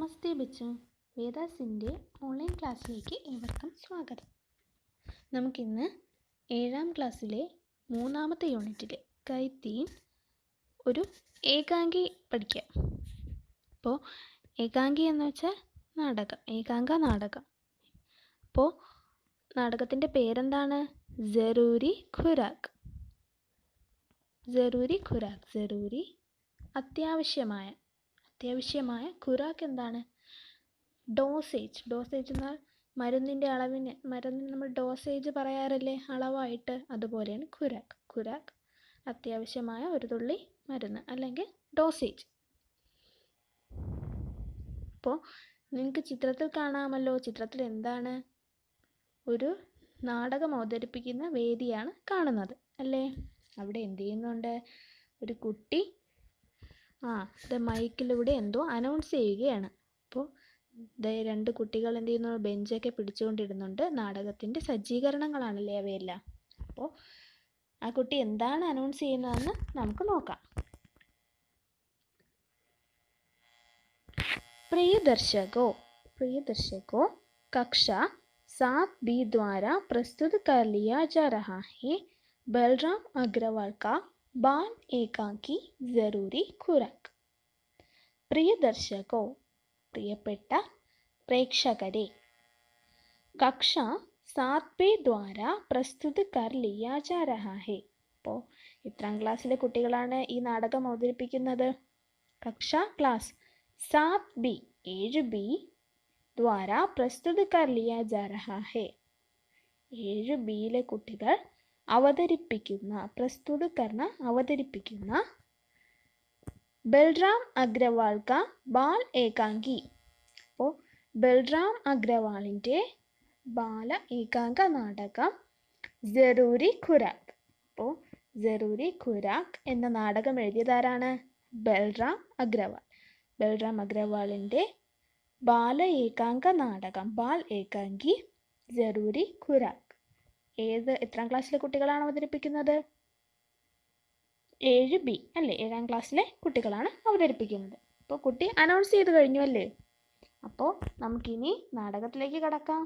നമസ്തേ Bachchu, വേദാസിൻ്റെ online ക്ലാസ്സിലേക്ക് ഏവർക്കും സ്വാഗതം. നമുക്കിന്ന് 7ാം ക്ലാസ്സിലെ 3ാമത്തെ യൂണിറ്റിലെ കൈത്തീൻ ഒരു ഏകാംഗി പഠിക്കാം. അപ്പോൾ ഏകാംഗി എന്ന് വെച്ചാൽ നാടകം, ഏകാംഗ നാടകം. അപ്പോൾ നാടകത്തിൻ്റെ പേരെന്താണ്? ജറൂരി ഖുറാക്ക്. ജറൂരി ഖുറാക്ക്, ജറൂരി അത്യാവശ്യമായ ഖുറാക്ക് എന്താണ്? ഡോസേജ്. ഡോസേജ് എന്നാൽ മരുന്നിൻ്റെ അളവിന്, മരുന്നിന് നമ്മൾ ഡോസേജ് പറയാറില്ലേ അളവായിട്ട്, അതുപോലെയാണ് ഖുറാക്ക്. ഖുറാക്ക് അത്യാവശ്യമായ ഒരു തുള്ളി മരുന്ന് അല്ലെങ്കിൽ ഡോസേജ്. അപ്പോൾ നിങ്ങൾക്ക് ചിത്രത്തിൽ കാണാമല്ലോ, ചിത്രത്തിൽ എന്താണ്? ഒരു നാടകം അവതരിപ്പിക്കുന്ന വേദിയാണ് കാണുന്നത് അല്ലേ? അവിടെ എന്ത് ചെയ്യുന്നുണ്ട്? ഒരു കുട്ടി മൈക്കിലൂടെ എന്തോ അനൗൺസ് ചെയ്യുകയാണ്. അപ്പോൾ രണ്ട് കുട്ടികൾ എന്ത് ചെയ്യുന്നു? ബെഞ്ചൊക്കെ പിടിച്ചുകൊണ്ടിരുന്നുണ്ട്. നാടകത്തിൻ്റെ സജ്ജീകരണങ്ങളാണല്ലേ അവയെല്ലാം. അപ്പോൾ ആ കുട്ടി എന്താണ് അനൗൺസ് ചെയ്യുന്നതെന്ന് നമുക്ക് നോക്കാം. प्रिय दर्शकों, कक्षा 7B द्वारा प्रस्तुत कर लिया जा रहा है बलराम अग्रवाल का बाल एकांकी जरूरी खुराक. प्रिय दर्शकों, प्रियപ്പെട്ട പ്രേക്ഷകരെ, കക്ഷ 7B द्वारा प्रस्तुत कर लिया जा रहा है. അപ്പോൾ എത്രാം ക്ലാസ്സിലെ കുട്ടികളാണ് ഈ നാടകം അവതരിപ്പിക്കുന്നത്? കക്ഷ ക്ലാസ് 7B 7B द्वारा प्रस्तुत कर लिया जा रहा है. 7Bയിലെ കുട്ടികൾ അവതരിപ്പിക്കുന്ന, പ്രസ്തുത കർണ അവതരിപ്പിക്കുന്ന ബൽറാം അഗ്രവാൾ കാ ബാൽ ഏകാംഗി. അപ്പോൾ ബൽറാം അഗ്രവാളിൻ്റെ ബാല ഏകാംഗ നാടകം ജറൂരി ഖുറാക്ക്. അപ്പോൾ ജറൂരി ഖുറാക്ക് എന്ന നാടകം എഴുതിയതാരാണ്? ബൽറാം അഗ്രവാൾ. ബൽറാം അഗ്രവാളിൻ്റെ ബാല ഏകാംഗ നാടകം ബാൽ ഏകാംഗി ജറൂരി ഖുറാക്ക് എത്രാം ക്ലാസ്സിലെ കുട്ടികളാണ് അവതരിപ്പിക്കുന്നത്? 7B അല്ലേ? 7ാം ക്ലാസ്സിലെ കുട്ടികളാണ് അവതരിപ്പിക്കുന്നത്. അപ്പോൾ കുട്ടി അനൗൺസ് ചെയ്ത് കഴിഞ്ഞു അല്ലേ? അപ്പോൾ നമുക്കിനി നാടകത്തിലേക്ക് കടക്കാം.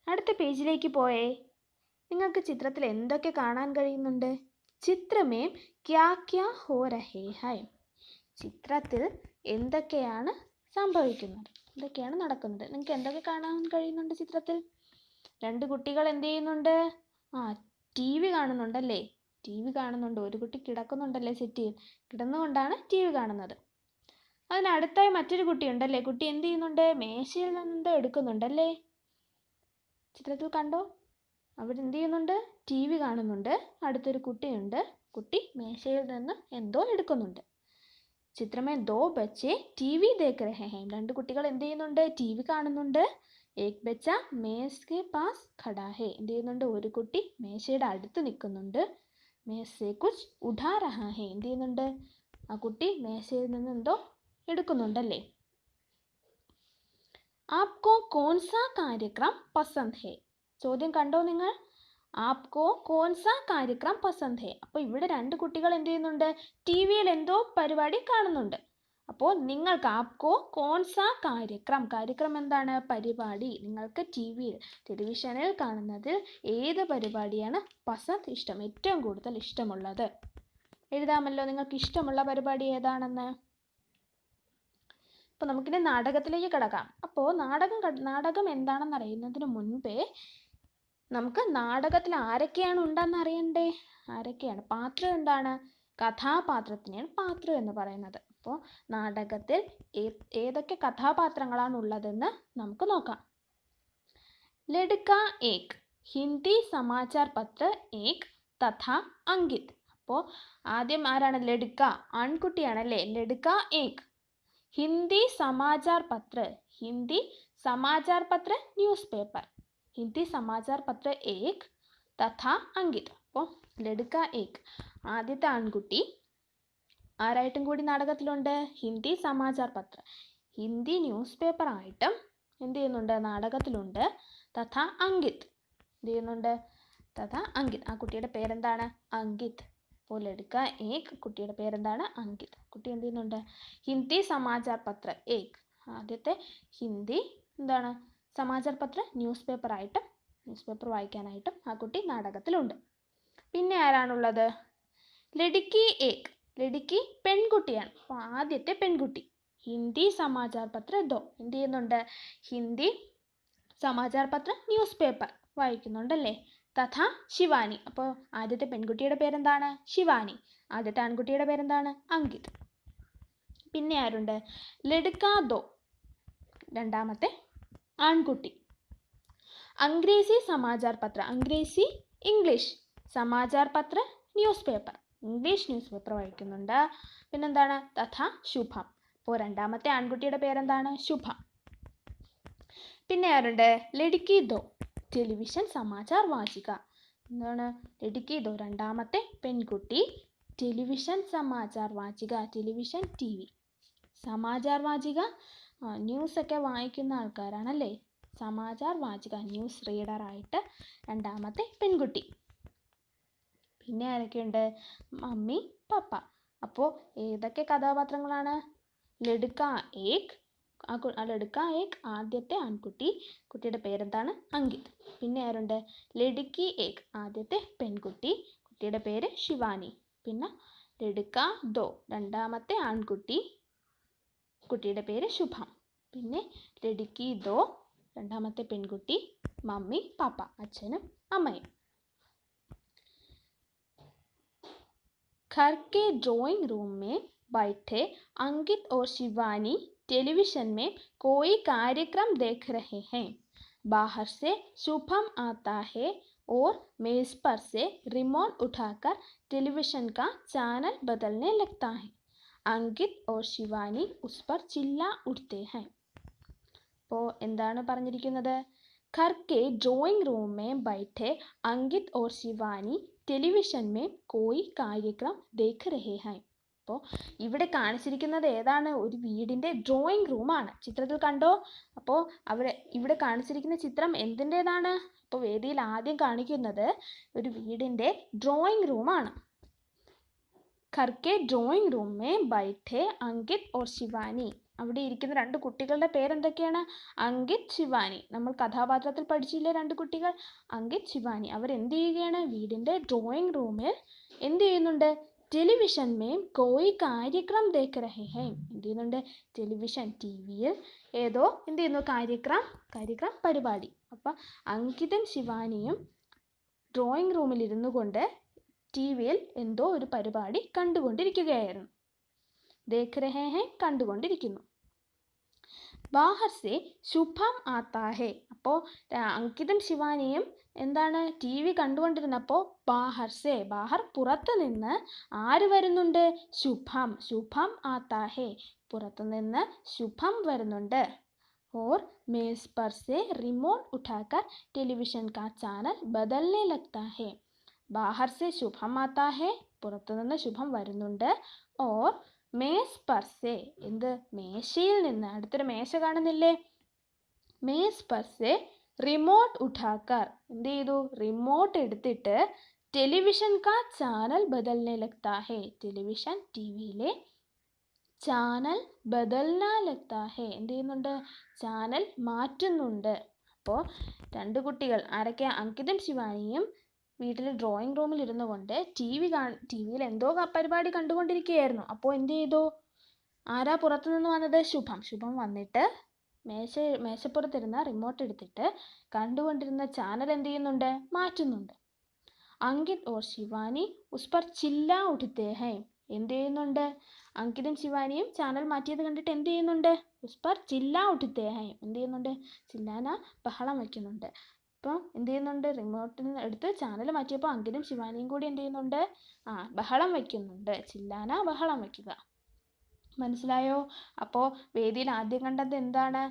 അടുത്ത പേജിലേക്ക് പോയേ. നിങ്ങൾക്ക് ചിത്രത്തിൽ എന്തൊക്കെ കാണാൻ കഴിയുന്നുണ്ട്? ചിത്രമേ ക്യാ ക്യാ ഹോ രഹേ ഹൈ. ചിത്രത്തിൽ എന്തൊക്കെയാണ് സംഭവിക്കുന്നത്, എന്തൊക്കെയാണ് നടക്കുന്നത്? നിങ്ങൾക്ക് എന്തൊക്കെ കാണാൻ കഴിയുന്നുണ്ട് ചിത്രത്തിൽ? രണ്ട് കുട്ടികൾ എന്ത് ചെയ്യുന്നുണ്ട്? TV കാണുന്നുണ്ടല്ലേ? TV കാണുന്നുണ്ട്. ഒരു കുട്ടി കിടക്കുന്നുണ്ടല്ലേ സെറ്റിൽ? കിടന്നുകൊണ്ടാണ് TV കാണുന്നത്. അതിനടുത്തായി മറ്റൊരു കുട്ടി ഉണ്ടല്ലേ? കുട്ടി എന്ത് ചെയ്യുന്നുണ്ട്? മേശയിൽ നിന്ന് എടുക്കുന്നുണ്ടല്ലേ? ചിത്രത്തിൽ കണ്ടോ? അവിടെ എന്ത് ചെയ്യുന്നുണ്ട്? TV കാണുന്നുണ്ട്. അടുത്തൊരു കുട്ടിയുണ്ട്. കുട്ടി മേശയിൽ നിന്ന് എന്തോ എടുക്കുന്നുണ്ട്. ചിത്രമേ ദോ ബച്ചേ TV ദേഖ് രഹേ ഹൈ. രണ്ട് കുട്ടികൾ എന്ത് ചെയ്യുന്നുണ്ട്? TV കാണുന്നുണ്ട്. ഏക് ബച്ച മേസ് കെ പാസ് ഖടാ ഹേ. എന്ത് ചെയ്യുന്നുണ്ട്? ഒരു കുട്ടി മേശയുടെ അടുത്ത് നിൽക്കുന്നുണ്ട്. മേസ് സേ കുച്ച് ഉഠാ രഹാ ഹേ. എന്ത് ചെയ്യുന്നുണ്ട്? ആ കുട്ടി മേശയിൽ നിന്ന് എന്തോ എടുക്കുന്നുണ്ടല്ലേ? ആപ്കോ കോൺസാ കാര്യക്രം പസന്ദ് ഹേ. ചോദ്യം കണ്ടോ നിങ്ങൾ? ആപ്കോ കോൺസാ കാര്യക്രം പസന്ദ് ഹേ. അപ്പോൾ ഇവിടെ രണ്ട് കുട്ടികൾ എന്ത് ചെയ്യുന്നുണ്ട്? TV-യിൽ എന്തോ പരിപാടി കാണുന്നുണ്ട്. അപ്പോൾ നിങ്ങൾക്ക് ആപ്കോ കോൺസാ കാര്യക്രം, കാര്യക്രം എന്താണ്? പരിപാടി. നിങ്ങൾക്ക് ടെലിവിഷനിൽ കാണുന്നതിൽ ഏത് പരിപാടിയാണ് പസന്ദ്, ഇഷ്ടം, ഏറ്റവും കൂടുതൽ ഇഷ്ടമുള്ളത്? എഴുതാമല്ലോ നിങ്ങൾക്ക് ഇഷ്ടമുള്ള പരിപാടി ഏതാണെന്ന്. അപ്പോൾ നമുക്കിനി നാടകത്തിലേക്ക് കിടക്കാം. അപ്പോൾ നാടകം എന്താണെന്ന് അറിയുന്നതിന് മുൻപേ നമുക്ക് നാടകത്തിൽ ആരൊക്കെയാണ് ഉണ്ടെന്ന് അറിയണ്ടേ? ആരൊക്കെയാണ്? പാത്രം എന്താണ്? കഥാപാത്രത്തിനെയാണ് പാത്രം എന്ന് പറയുന്നത്. അപ്പോൾ നാടകത്തിൽ ഏതൊക്കെ കഥാപാത്രങ്ങളാണ് ഉള്ളതെന്ന് നമുക്ക് നോക്കാം. ലഡ്ക ഏക്, ഹിന്ദി സമാചാർ പത്ര ഏക് തഥാ അങ്കിത്. അപ്പോൾ ആദ്യം ആരാണ്? ലഡ്ക, ആൺകുട്ടിയാണല്ലേ? ലഡ്ക ഏക്. ഹിന്ദി സമാചാർ പത്ര, ഹിന്ദി സമാചാർ പത്ര ന്യൂസ് പേപ്പർ, ഹിന്ദി സമാചാർ പത്ര ഏക് തഥാ അങ്കിത്. അപ്പോൾ ലഡ്ക ഏക് ആദ്യത്തെ ആൺകുട്ടി. ആരായിട്ടും കൂടി നാടകത്തിലുണ്ട്? ഹിന്ദി സമാചാർ പത്ര, ഹിന്ദി ന്യൂസ് പേപ്പർ ആയിട്ടും എന്ത് ചെയ്യുന്നുണ്ട്? നാടകത്തിലുണ്ട്. തഥാ അങ്കിത് എന്ത് ചെയ്യുന്നുണ്ട്? തഥാ അങ്കിത്. ആ കുട്ടിയുടെ പേരെന്താണ്? അങ്കിത്. അപ്പോൾ ലഡ്ക ഏക്, കുട്ടിയുടെ പേരെന്താണ്? അങ്കിത്. കുട്ടി എന്ത് ചെയ്യുന്നുണ്ട്? ഹിന്ദി സമാചാർ പത്ര ഏക്, ആദ്യത്തെ ഹിന്ദി എന്താണ് സമാചാർ പത്ര ന്യൂസ് പേപ്പർ വായിക്കാനായിട്ടും ആ കുട്ടി നാടകത്തിലുണ്ട്. പിന്നെ ആരാണുള്ളത്? ലഡ്കി ഏക്, ലഡ്കി പെൺകുട്ടിയാണ്. അപ്പോൾ ആദ്യത്തെ പെൺകുട്ടി. ഹിന്ദി സമാചാർ പത്ര ദോ, എന്ത് ചെയ്യുന്നുണ്ട്? ഹിന്ദി സമാചാർ പത്ര ന്യൂസ് പേപ്പർ വായിക്കുന്നുണ്ടല്ലേ. തഥാ ശിവാനി, അപ്പോൾ ആദ്യത്തെ പെൺകുട്ടിയുടെ പേരെന്താണ്? ശിവാനി. ആദ്യത്തെ ആൺകുട്ടിയുടെ പേരെന്താണ്? അങ്കിത്. പിന്നെ ആരുണ്ട്? ലഡ്ക ദോ, രണ്ടാമത്തെ ആൺകുട്ടി. അംഗ്രേസി സമാചാർ പത്ര, അംഗ്രേസി ഇംഗ്ലീഷ്, സമാചാർ പത്ര news paper, English news paper വായിക്കുന്നുണ്ട്. പിന്നെന്താണ്? തഥാ ശുഭം, അപ്പോൾ രണ്ടാമത്തെ ആൺകുട്ടിയുടെ പേരെന്താണ്? ശുഭം. പിന്നെ ആരുണ്ട്? ലഡ്കി ദോ, ടെലിവിഷൻ സമാചാർ വാചിക. എന്താണ്? ലഡ്കി ദോ, രണ്ടാമത്തെ പെൺകുട്ടി, ടെലിവിഷൻ സമാചാർ വാചിക, ടെലിവിഷൻ ടി വി. സമാചാർ വാചിക ന്യൂസൊക്കെ വായിക്കുന്ന ആൾക്കാരാണല്ലേ. സമാചാർ വാചിക ന്യൂസ് റീഡറായിട്ട് രണ്ടാമത്തെ പെൺകുട്ടി. പിന്നെ ആരൊക്കെയുണ്ട്? മമ്മി, പപ്പ. അപ്പോൾ ഏതൊക്കെ കഥാപാത്രങ്ങളാണ്? ലഡ്ക ഏക്, ലഡ്ക ഏക് ആദ്യത്തെ ആൺകുട്ടി, കുട്ടിയുടെ പേരെന്താണ്? അങ്കിത്. പിന്നെ ആരുണ്ട്? ലഡ്കി ഏക് ആദ്യത്തെ പെൺകുട്ടി, കുട്ടിയുടെ പേര് ശിവാനി. പിന്നെ ലഡ്ക ദോ രണ്ടാമത്തെ ആൺകുട്ടി, കുട്ടിയുടെ പേര് ശുഭം. പിന്നെ ലഡ്കി ദോ രണ്ടാമത്തെ പെൺകുട്ടി, മമ്മി പാപ്പ, അച്ഛനും അമ്മയും. घर के ड्राइंग रूम में बैठे अंकित और शिवानी टेलीविजन में कोई कार्यक्रम देख रहे हैं. बाहर से शुभम आता है और मेज पर से रिमोट उठाकर टेलीविजन का चैनल बदलने लगता है. अंकित और शिवानी उस पर चिल्ला उठते हैं. അപ്പോൾ എന്താണ് പറഞ്ഞിരിക്കുന്നത്? घर के ड्राइंग रूम में बैठे अंकित और शिवानी ടെലിവിഷൻ മേ കോയി കാര്യക്രം ദേഖ് രഹേ ഹൈ. അപ്പോൾ ഇവിടെ കാണിച്ചിരിക്കുന്നത് ഏതാണ്? ഒരു വീടിൻ്റെ ഡ്രോയിങ് റൂമാണ്. ചിത്രത്തിൽ കണ്ടോ? അപ്പോൾ ഇവിടെ കാണിച്ചിരിക്കുന്ന ചിത്രം എന്തിൻ്റെതാണ്? അപ്പോൾ വേദിയിൽ ആദ്യം കാണിക്കുന്നത് ഒരു വീടിൻ്റെ ഡ്രോയിങ് റൂമാണ്. घर के ड्राइंग रूम में बैठे अंकित और शिवानी, അവിടെ ഇരിക്കുന്ന രണ്ട് കുട്ടികളുടെ പേരെന്തൊക്കെയാണ്? അങ്കിത്, ശിവാനി. നമ്മൾ കഥാപാത്രത്തിൽ പഠിച്ചില്ലേ രണ്ട് കുട്ടികൾ? അങ്കിത്, ശിവാനി. അവരെന്ത് ചെയ്യുകയാണ്? വീടിൻ്റെ ഡ്രോയിങ് റൂമിൽ എന്ത് ചെയ്യുന്നുണ്ട്? ടെലിവിഷൻ മേ കോയി കാര്യക്രം ദേഖ് രഹേ ഹൈ. എന്ത് ചെയ്യുന്നുണ്ട്? ടെലിവിഷൻ ടി വിയിൽ ഏതോ എന്ത് ചെയ്യുന്നു? കാര്യക്രം പരിപാടി. അപ്പം അങ്കിതും ശിവാനിയും ഡ്രോയിങ് റൂമിൽ ഇരുന്നു കൊണ്ട് ടി വിയിൽ എന്തോ ഒരു പരിപാടി കണ്ടുകൊണ്ടിരിക്കുകയായിരുന്നു. ദേഖ് രഹേ ഹൈ, കണ്ടുകൊണ്ടിരിക്കുന്നു. ബാഹർ സെ ശുഭം ആത്താ ഹെ. അപ്പോൾ അങ്കിതും ശിവാനിയും എന്താണ്? ടി വി കണ്ടുകൊണ്ടിരുന്നപ്പോൾ ബാഹർ പുറത്തു നിന്ന് ആര് വരുന്നുണ്ട്? ശുഭം ആത്താ ഹെ, പുറത്തു നിന്ന് ശുഭം വരുന്നുണ്ട്. और मेज पर से रिमोट उठाकर टेलीविजन का चैनल बदलने लगता है. बाहर से शुभम आता है, പുറത്തു നിന്ന് ശുഭം വരുന്നുണ്ട്. और മേസ് പർസെ, എന്ത്? മേശയിൽ നിന്ന്. അടുത്തൊരു മേശ കാണുന്നില്ലേ? മേസ് പർസെ റിമോട്ട് ഉഠാക്കർ, എന്ത് ചെയ്തു? റിമോട്ട് എടുത്തിട്ട് ടെലിവിഷൻ കാ ചാനൽ ബദൽനെ ലഗ്താ ഹെ, ടെലിവിഷൻ ടി വിയിലെ ചാനൽ ബദൽന ലഗ്താ ഹെ, എന്ത് ചെയ്യുന്നുണ്ട്? ചാനൽ മാറ്റുന്നുണ്ട്. അപ്പോൾ രണ്ട് കുട്ടികൾ ആരൊക്കെ? അങ്കിതും ശിവാനിയും വീട്ടിൽ ഡ്രോയിങ് റൂമിൽ ഇരുന്നു കൊണ്ട് ടി വിയിൽ എന്തോ പരിപാടി കണ്ടുകൊണ്ടിരിക്കുകയായിരുന്നു. അപ്പോൾ എന്ത് ചെയ്തു? ആരാ പുറത്തു നിന്ന് വന്നത്? ശുഭം വന്നിട്ട് മേശപ്പുറത്തിരുന്ന റിമോട്ട് എടുത്തിട്ട് കണ്ടുകൊണ്ടിരുന്ന ചാനൽ എന്ത് ചെയ്യുന്നുണ്ട്? മാറ്റുന്നുണ്ട്. അങ്കിത് ഓർ ശിവാനി ഉസ് പർ ചില്ല ഉഠത്തെ ഹൈ, എന്ത് ചെയ്യുന്നുണ്ട്? അങ്കിതും ശിവാനിയും ചാനൽ മാറ്റിയത് കണ്ടിട്ട് എന്ത് ചെയ്യുന്നുണ്ട്? ഉസ് പർ ചില്ല ഉഠത്തെ ഹൈ, എന്ത് ചെയ്യുന്നുണ്ട്? ചില്ലാന, ബഹളം വയ്ക്കുന്നുണ്ട്. അപ്പോൾ എന്ത് ചെയ്യുന്നുണ്ട്? റിമോട്ടിൽ നിന്ന് എടുത്ത് ചാനൽ മാറ്റിയപ്പോൾ അങ്കിതും ശിവാനിയും കൂടി എന്ത് ചെയ്യുന്നുണ്ട്? ബഹളം വയ്ക്കുന്നുണ്ട്. ചില്ലാന, ബഹളം വയ്ക്കുക. മനസ്സിലായോ? അപ്പോൾ വേദിയിൽ ആദ്യം കണ്ടത് എന്താണ്?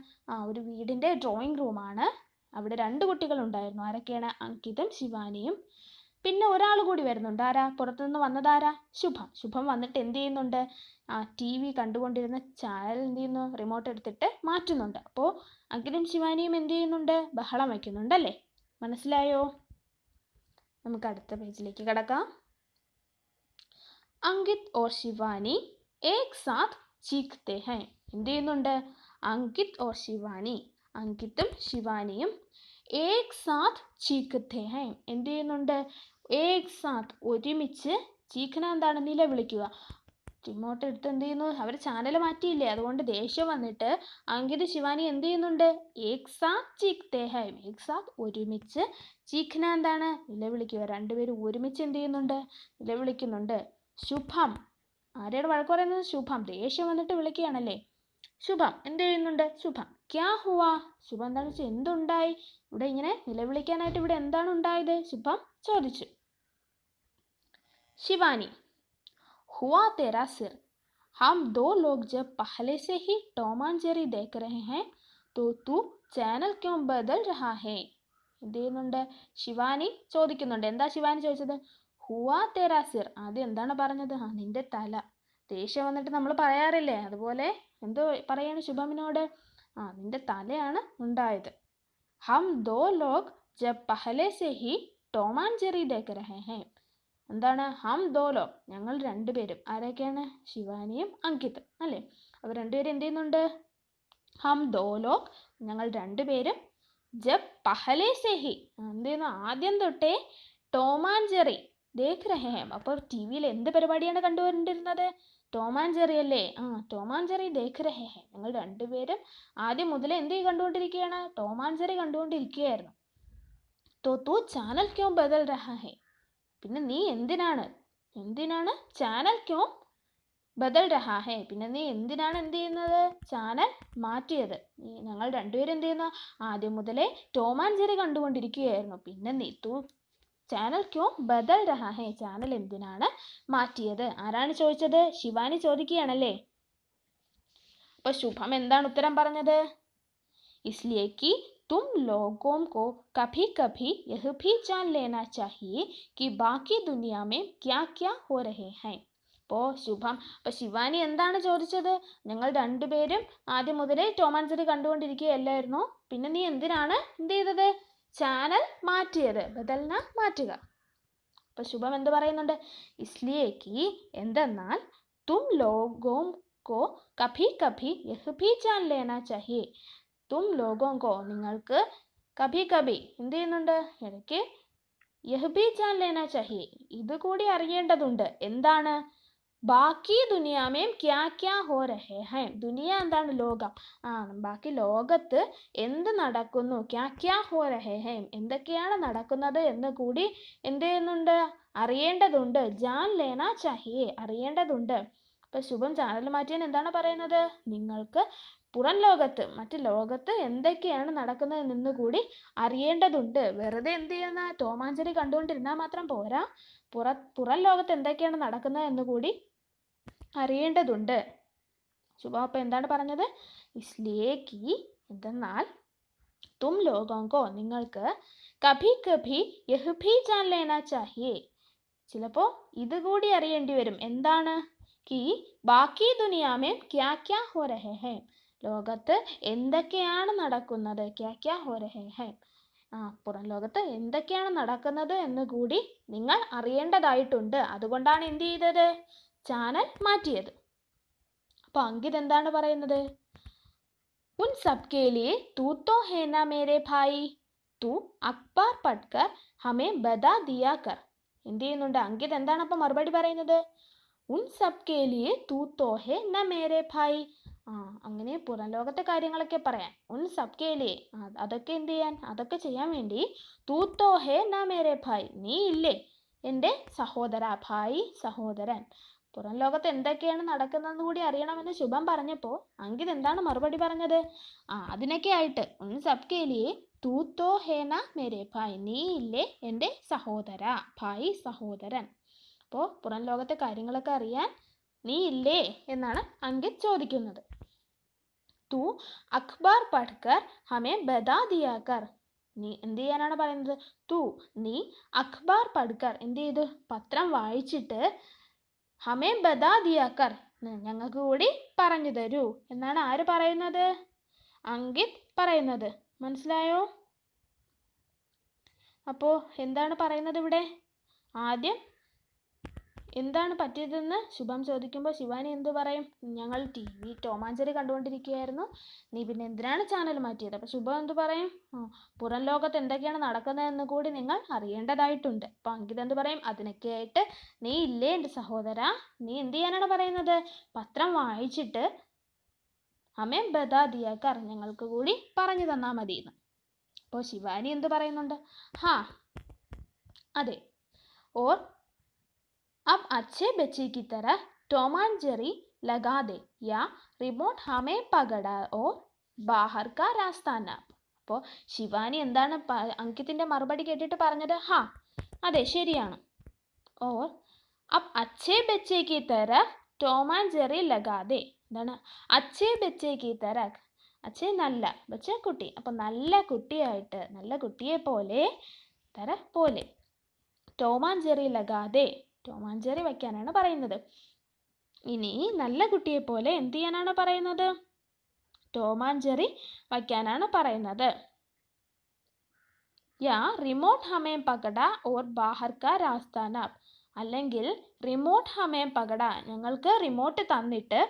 ഒരു വീടിൻ്റെ ഡ്രോയിങ് റൂമാണ്. അവിടെ രണ്ട് കുട്ടികളുണ്ടായിരുന്നു. ആരൊക്കെയാണ്? അങ്കിതും ശിവാനിയും. പിന്നെ ഒരാൾ കൂടി വരുന്നുണ്ട്. ആരാ? പുറത്തുനിന്ന് വന്നതാരാ? ശുഭം വന്നിട്ട് എന്ത് ചെയ്യുന്നുണ്ട്? ടി വി കണ്ടുകൊണ്ടിരുന്ന ചാനൽ എന്ത് ചെയ്യുന്നു? റിമോട്ട് എടുത്തിട്ട് മാറ്റുന്നുണ്ട്. അപ്പോൾ അങ്കിതും ശിവാനിയും എന്ത് ചെയ്യുന്നുണ്ട്? ബഹളം വയ്ക്കുന്നുണ്ടല്ലേ. മനസ്സിലായോ? നമുക്ക് അടുത്ത പേജിലേക്ക് കിടക്കാം. അങ്കിത് ഓർ ശിവാനി ഏക് സാത്ത് ചീഖ്തേ ഹൈ. എന്ത് ചെയ്യുന്നുണ്ട്? അങ്കിത് ഓർ ശിവാനി, അങ്കിത്തും ശിവാനിയും ഏക് സാത്ത് ചീഖ്തേ ഹൈ. എന്ത് ചെയ്യുന്നുണ്ട്? ഏക് സാത്ത് ഒരുമിച്ച്, ചീഖ്ന എന്താണ്? നിലവിളിക്കുക. റിമോട്ട് എടുത്ത് എന്ത് ചെയ്യുന്നു? അവർ ചാനൽ മാറ്റിയില്ലേ, അതുകൊണ്ട് ദേഷ്യം വന്നിട്ട് അങ്കിത് ശിവാനി എന്ത് ചെയ്യുന്നുണ്ട്? ഏക് സാത്ത് ചീഖ്തേ ഹൈ. ഏക് സാത്ത് ഒരുമിച്ച്, ചീഖ്ന എന്താണ്? നിലവിളിക്കുക. രണ്ടുപേരും ഒരുമിച്ച് എന്ത് ചെയ്യുന്നുണ്ട്? നിലവിളിക്കുന്നുണ്ട്. ശുഭം, ആരെയാണ് വഴക്ക് പറയുന്നത്? ശുഭം. ദേഷ്യം വന്നിട്ട് വിളിക്കുകയാണല്ലേ. ശുഭം എന്ത് ചെയ്യുന്നുണ്ട്? ശുഭം ക്യാ ഹുവാ. ശുഭം എന്താണെന്ന് വെച്ചാൽ എന്തുണ്ടായി? ഇവിടെ ഇങ്ങനെ നിലവിളിക്കാനായിട്ട് ഇവിടെ എന്താണ് ഉണ്ടായത്? ശുഭം ചോദിച്ചു. ശിവാനി, हुआ तेरा सिर, हम दो लोग जब पहले से ही टॉम एंड जेरी देख रहे हैं तो तू ചാനൽ ക്യോं ബദൽ രഹാ ഹേ. എന്ത് ചെയ്യുന്നുണ്ട്? ശിവാനി ചോദിക്കുന്നുണ്ട്. എന്താ ശിവാനി ചോദിച്ചത്? ഹുവാ തേരാ സിർ. ആദ്യം എന്താണ് പറഞ്ഞത്? നിന്റെ തല. ദേഷ്യം വന്നിട്ട് നമ്മൾ പറയാറില്ലേ, അതുപോലെ എന്തോ പറയാണ് ശുഭമിനോട്? നിന്റെ തലയാണ് ഉണ്ടായത്. ഹം ദോ ലോഗ് ജബ് പഹലെ സെ ഹി ടോം ആൻഡ് ജെറി ദേഖ് രഹേ ഹേ. എന്താണ്? ഹം ദോ ലോഗ്, ഞങ്ങൾ രണ്ടുപേരും. ആരൊക്കെയാണ്? ശിവാനിയും അങ്കിത്തും അല്ലേ. അവർ രണ്ടുപേരും എന്ത് ചെയ്യുന്നുണ്ട്? ഹം ദോ ലോഗ്, ഞങ്ങൾ രണ്ടുപേരും, ജബ് പഹലെ സെ ഹി, എന്ത് ചെയ്യുന്നു? ആദ്യം തൊട്ടേ, ടോം ആൻഡ് ജെറി ദേഖ് രഹേ ഹേ. അപ്പോൾ ടി വിയിൽ എന്ത് പരിപാടിയാണ് കണ്ടുകൊണ്ടിരുന്നത്? ടോം ആൻഡ് ജെറി അല്ലേ. ടോം ആൻഡ് ജെറി ദേഖ് രഹേ ഹേ. ഞങ്ങൾ രണ്ടുപേരും ആദ്യം മുതലേ എന്ത് കണ്ടുകൊണ്ടിരിക്കുകയാണ്? ടോം ആൻഡ് ജെറി കണ്ടുകൊണ്ടിരിക്കുകയായിരുന്നു. തോ തൂ ചാനൽ ക്യോ ബദൽ രഹാ ഹേ. പിന്നെ നീ എന്തിനാണ് ചാനൽ ക്യോ ബദൽ രഹാ ഹേ, പിന്നെ നീ എന്തിനാണ് എന്ത് ചെയ്യുന്നത്? ചാനൽ മാറ്റിയത്. ഞങ്ങൾ രണ്ടുപേരും എന്ത് ചെയ്യുന്നു? ആദ്യം മുതലേ ടോം ആൻഡ് ജെറി കണ്ടുകൊണ്ടിരിക്കുകയായിരുന്നു. പിന്നെ നീ തൂ ചാനൽ ക്യോ ബദൽ രഹാ ഹേ, ചാനൽ എന്തിനാണ് മാറ്റിയത്? ആരാണ് ചോദിച്ചത്? ശിവാനി ചോദിക്കുകയാണല്ലേ. അപ്പൊ ശുഭം എന്താണ് ഉത്തരം പറഞ്ഞത്? इसलिए कि तुम लोगों को कभी कभी यह भी जान लेना चाहिए कि बाकी दुनिया में क्या क्या हो रहे हैं. അപ്പോൾ ശുഭം, അപ്പോൾ ശിവാനി എന്താണ് ചോദിച്ചത്? ഞങ്ങൾ രണ്ടുപേരും ആദ്യം മുതലേ ടോം ആൻഡ് ജെറി കണ്ടുകൊണ്ടിരിക്കുകയല്ലായിരുന്നോ? പിന്നെ നീ എന്തിനാണ് എന്ത് ചെയ്തത്? ചാനൽ മാറ്റിയത്. ബദൽന മാറ്റുക. അപ്പോൾ ശുഭം എന്ത് പറയുന്നുണ്ട്? ഇസ്ലിയേക്ക് എന്തെന്നാൽ, തും ലോഗോം കോ കഭി കഭി യഹ് ഭി ജാൻ ലേന ചാഹിയെ. തും ലോഗോം കോ, നിങ്ങൾക്ക്, കഭി കഭി എന്ത് ചെയ്യുന്നുണ്ട്? ഇടയ്ക്ക് യഹ് ഭി ജാൻ ലേന ചാഹിയെ, ഇത് കൂടി അറിയേണ്ടതുണ്ട്. എന്താണ്? ബാക്കി ദുനിയാമേം ക്യാ ക്യാ ഹോ രഹേ ഹൈ. ദുനിയ എന്താണ്? ലോകം. ബാക്കി ലോകത്ത് എന്ത് നടക്കുന്നു? ക്യാ ക്യാ ഹോ രഹേ ഹൈ, എന്തൊക്കെയാണ് നടക്കുന്നത് എന്ന് കൂടി എന്ത് ചെയ്യുന്നുണ്ട്? അറിയേണ്ടതുണ്ട്. ജാൻ ലേന ചാഹിയെ, അറിയേണ്ടതുണ്ട്. ഇപ്പൊ ശുഭം ചാനൽ മാറ്റിയാൻ എന്താണ് പറയുന്നത്? നിങ്ങൾക്ക് പുറം ലോകത്ത്, മറ്റ് ലോകത്ത് എന്തൊക്കെയാണ് നടക്കുന്നത് എന്ന് കൂടി അറിയേണ്ടതുണ്ട്. വെറുതെ എന്ത് ചെയ്യുന്ന? ടോം ആൻഡ് ജെറി കണ്ടുകൊണ്ടിരുന്നാൽ മാത്രം പോരാ, പുറം ലോകത്ത് എന്തൊക്കെയാണ് നടക്കുന്നത് എന്ന് കൂടി അറിയേണ്ടതുണ്ട്. ശുഭം അപ്പൊ എന്താണ് പറഞ്ഞത്? ഇസ്ലിയേക്ക് എന്തെന്നാൽ, തും ലോകോങ്കോ നിങ്ങൾക്ക്, കഭി കഭി യഹ് ഭി ജാൻ ലേന ചാഹിയെ, ചിലപ്പോ ഇത് കൂടി അറിയേണ്ടി വരും. എന്താണ്? കി ബാക്കി ദുനിയാമേ ക്യാ ക്യാ ഹോ രഹേ ഹൈ, ലോകത്ത് എന്തൊക്കെയാണ് നടക്കുന്നത്? ക്യാ ക്യാ ഹോ രഹേ ഹൈ, പുറം ലോകത്ത് എന്തൊക്കെയാണ് നടക്കുന്നത് എന്ന് കൂടി നിങ്ങൾ അറിയേണ്ടതായിട്ടുണ്ട്. അതുകൊണ്ടാണ് എന്ത് ചെയ്തത്? ചാനൽ മാറ്റിയത്. അപ്പൊ അങ്കിത് എന്താണ് പറയുന്നത്? ഉൻ സബ്കെ ലിയേ തൂ തോ ഹേ നാ മേരെ ഭായി, തൂ അഖ്ബാർ പഠ്കർ ഹമേ ബതാ ദിയാ കർ. എന്ത് ചെയ്യുന്നുണ്ട്? അങ്കിത് എന്താണ് അപ്പൊ മറുപടി പറയുന്നത്? ഉൻ സബ്കെ ലിയേ തൂ തോ ഹേ നാ മേരെ ഭായി. അങ്ങനെ പുറം ലോകത്തെ കാര്യങ്ങളൊക്കെ പറയാൻ. ഉൻ സബ്കെ ലിയേ, അതൊക്കെ എന്ത് ചെയ്യാൻ? അതൊക്കെ ചെയ്യാൻ വേണ്ടി, തൂ തോ ഹേ നാ മേരെ ഭായി, നീ ഇല്ലേ എൻ്റെ സഹോദര. ഭായി, സഹോദരൻ. പുറം ലോകത്ത് എന്തൊക്കെയാണ് നടക്കുന്നതെന്ന് കൂടി അറിയണമെന്ന് ശുഭം പറഞ്ഞപ്പോൾ അങ്കിത് എന്താണ് മറുപടി പറഞ്ഞത്? അതിനൊക്കെ ആയിട്ട്, ഉൻ സബ്കെ ലിയേ തൂ തോ ഹേ നാ മേരെ ഭായ്, നീ ഇല്ലേ എൻ്റെ സഹോദര. ഭായ്, സഹോദരൻ. അപ്പോൾ പുറം ലോകത്തെ കാര്യങ്ങളൊക്കെ അറിയാൻ നീ ഇല്ലേ എന്നാണ് അങ്കിത് ചോദിക്കുന്നത്. തൂ അഖ്ബാർ പഠ്കർ ഹമേ ബതാ ദിയാ കർ. നീ എന്ത് ചെയ്യാനാണ് പറയുന്നത്? തൂ, നീ, അഖ്ബാർ പഠ്കർ, എന്ത് ചെയ്തു? പത്രം വായിച്ചിട്ട്, ഹമേ ബതാ ദിയാ കർ, ഞങ്ങൾക്ക് കൂടി പറഞ്ഞു തരൂ എന്നാണ് ആര് പറയുന്നത്? അങ്കിത് പറയുന്നത്. മനസ്സിലായോ? അപ്പോൾ എന്താണ് പറയുന്നത് ഇവിടെ? ആദ്യം എന്താണ് പറ്റിയതെന്ന് ശുഭം ചോദിക്കുമ്പോൾ ശിവാനി എന്ത് പറയും? ഞങ്ങൾ TV ടോം ആൻഡ് ജെറി കണ്ടുകൊണ്ടിരിക്കുകയായിരുന്നു, നീ പിന്നെ എന്തിനാണ് ചാനൽ മാറ്റിയത്? അപ്പോൾ ശുഭം എന്ത് പറയും? പുറം ലോകത്ത് എന്തൊക്കെയാണ് നടക്കുന്നതെന്ന് കൂടി നിങ്ങൾ അറിയേണ്ടതായിട്ടുണ്ട്. അപ്പോൾ അങ്കിത് എന്ത് പറയും? അതിനൊക്കെ ആയിട്ട് നീ ഇല്ലേ എൻ്റെ സഹോദര, നീ എന്ത് ചെയ്യാനാണ് പറയുന്നത്? പത്രം വായിച്ചിട്ട് ഹമേ ബതാ ദിയാ കർ, ഞങ്ങൾക്ക് കൂടി പറഞ്ഞു തന്നാൽ മതി എന്ന്. അപ്പോൾ ശിവാനി എന്ത് പറയുന്നുണ്ട്? ഹാ അതെ, ഓർ अब अच्छे बच्चे की तरह टॉम एंड जेरी लगा दे या रिमोट हमें पकड़ा और बाहर का रास्ता नाप. അപ്പോൾ ശിവാനി എന്താണ് അങ്കിതിൻ്റെ മറുപടി കേട്ടിട്ട് പറഞ്ഞത്? ഹാ അതെ ശരിയാണ്. ഓർ അബ് അച്ഛേ ബച്ചേ കി തര ടോം ആൻഡ് ജെറി ലഗാതെ. എന്താണ് അച്ഛേ ബച്ചേ കി തര? അച്ഛേ നല്ല, ബച്ച കുട്ടി, അപ്പം നല്ല കുട്ടിയായിട്ട്, നല്ല കുട്ടിയെ പോലെ, തര പോലെ, ടോം ആൻഡ് ജെറി ലഗാതെ, ടോം ആൻഡ് ജെറി വയ്ക്കാനാണ് പറയുന്നത്. ഇനി നല്ല കുട്ടിയെ പോലെ എന്ത് ചെയ്യാനാണ് പറയുന്നത്? ടോം ആൻഡ് ജെറി വയ്ക്കാനാണ് പറയുന്നത്. യാ റിമോട്ട് ഹമേ പകട ഓർ ബാഹർ കാ രാസ്ത നാപ്, അല്ലെങ്കിൽ റിമോട്ട് ഹമേ പകട, ഞങ്ങൾക്ക് റിമോട്ട് തന്നിട്ട്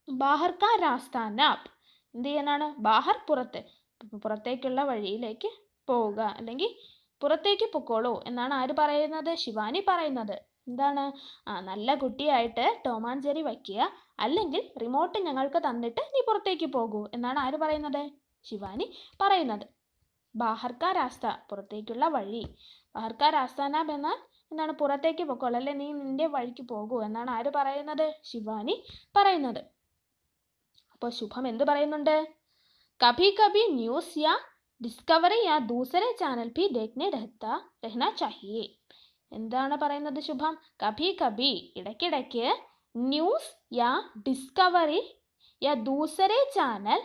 ബാഹർ കാ രാസ്ത നാപ്, എന്ത് ചെയ്യാനാണ്? ബാഹർ പുറത്ത്, പുറത്തേക്കുള്ള വഴിയിലേക്ക് പോവുക, അല്ലെങ്കിൽ പുറത്തേക്ക് പൊക്കോളൂ എന്നാണ് ആര് പറയുന്നത്? ശിവാനി പറയുന്നത്. എന്താണ്? നല്ല കുട്ടിയായിട്ട് ടോം ആൻഡ് ജെറി വയ്ക്കുക, അല്ലെങ്കിൽ റിമോട്ട് ഞങ്ങൾക്ക് തന്നിട്ട് നീ പുറത്തേക്ക് പോകൂ എന്നാണ് ആര് പറയുന്നത്? ശിവാനി പറയുന്നത്. ബാഹർ കാ രാസ്ത, പുറത്തേക്കുള്ള വഴി. ബാഹർ കാ രാസ്ത നാപ് എന്നാൽ എന്താണ്? പുറത്തേക്ക് പൊക്കോളൂ, അല്ലെ നീ നിന്റെ വഴിക്ക് പോകൂ എന്നാണ് ആര് പറയുന്നത്? ശിവാനി പറയുന്നത്. അപ്പോൾ ശുഭം എന്ത് പറയുന്നുണ്ട്? കഭി കഭി ന്യൂസ് യാ ഡിസ്കവറി യാ ദൂസരെ ചാനൽ ഭി ദേഖ്നെ രഹ്നാ ചാഹിയേ. എന്താണ് പറയുന്നത് ശുഭം? കഭി കഭി, ഇടയ്ക്കിടയ്ക്ക്, ന്യൂസ് യാ ഡിസ്കവറി യാ ദൂസരെ ചാനൽ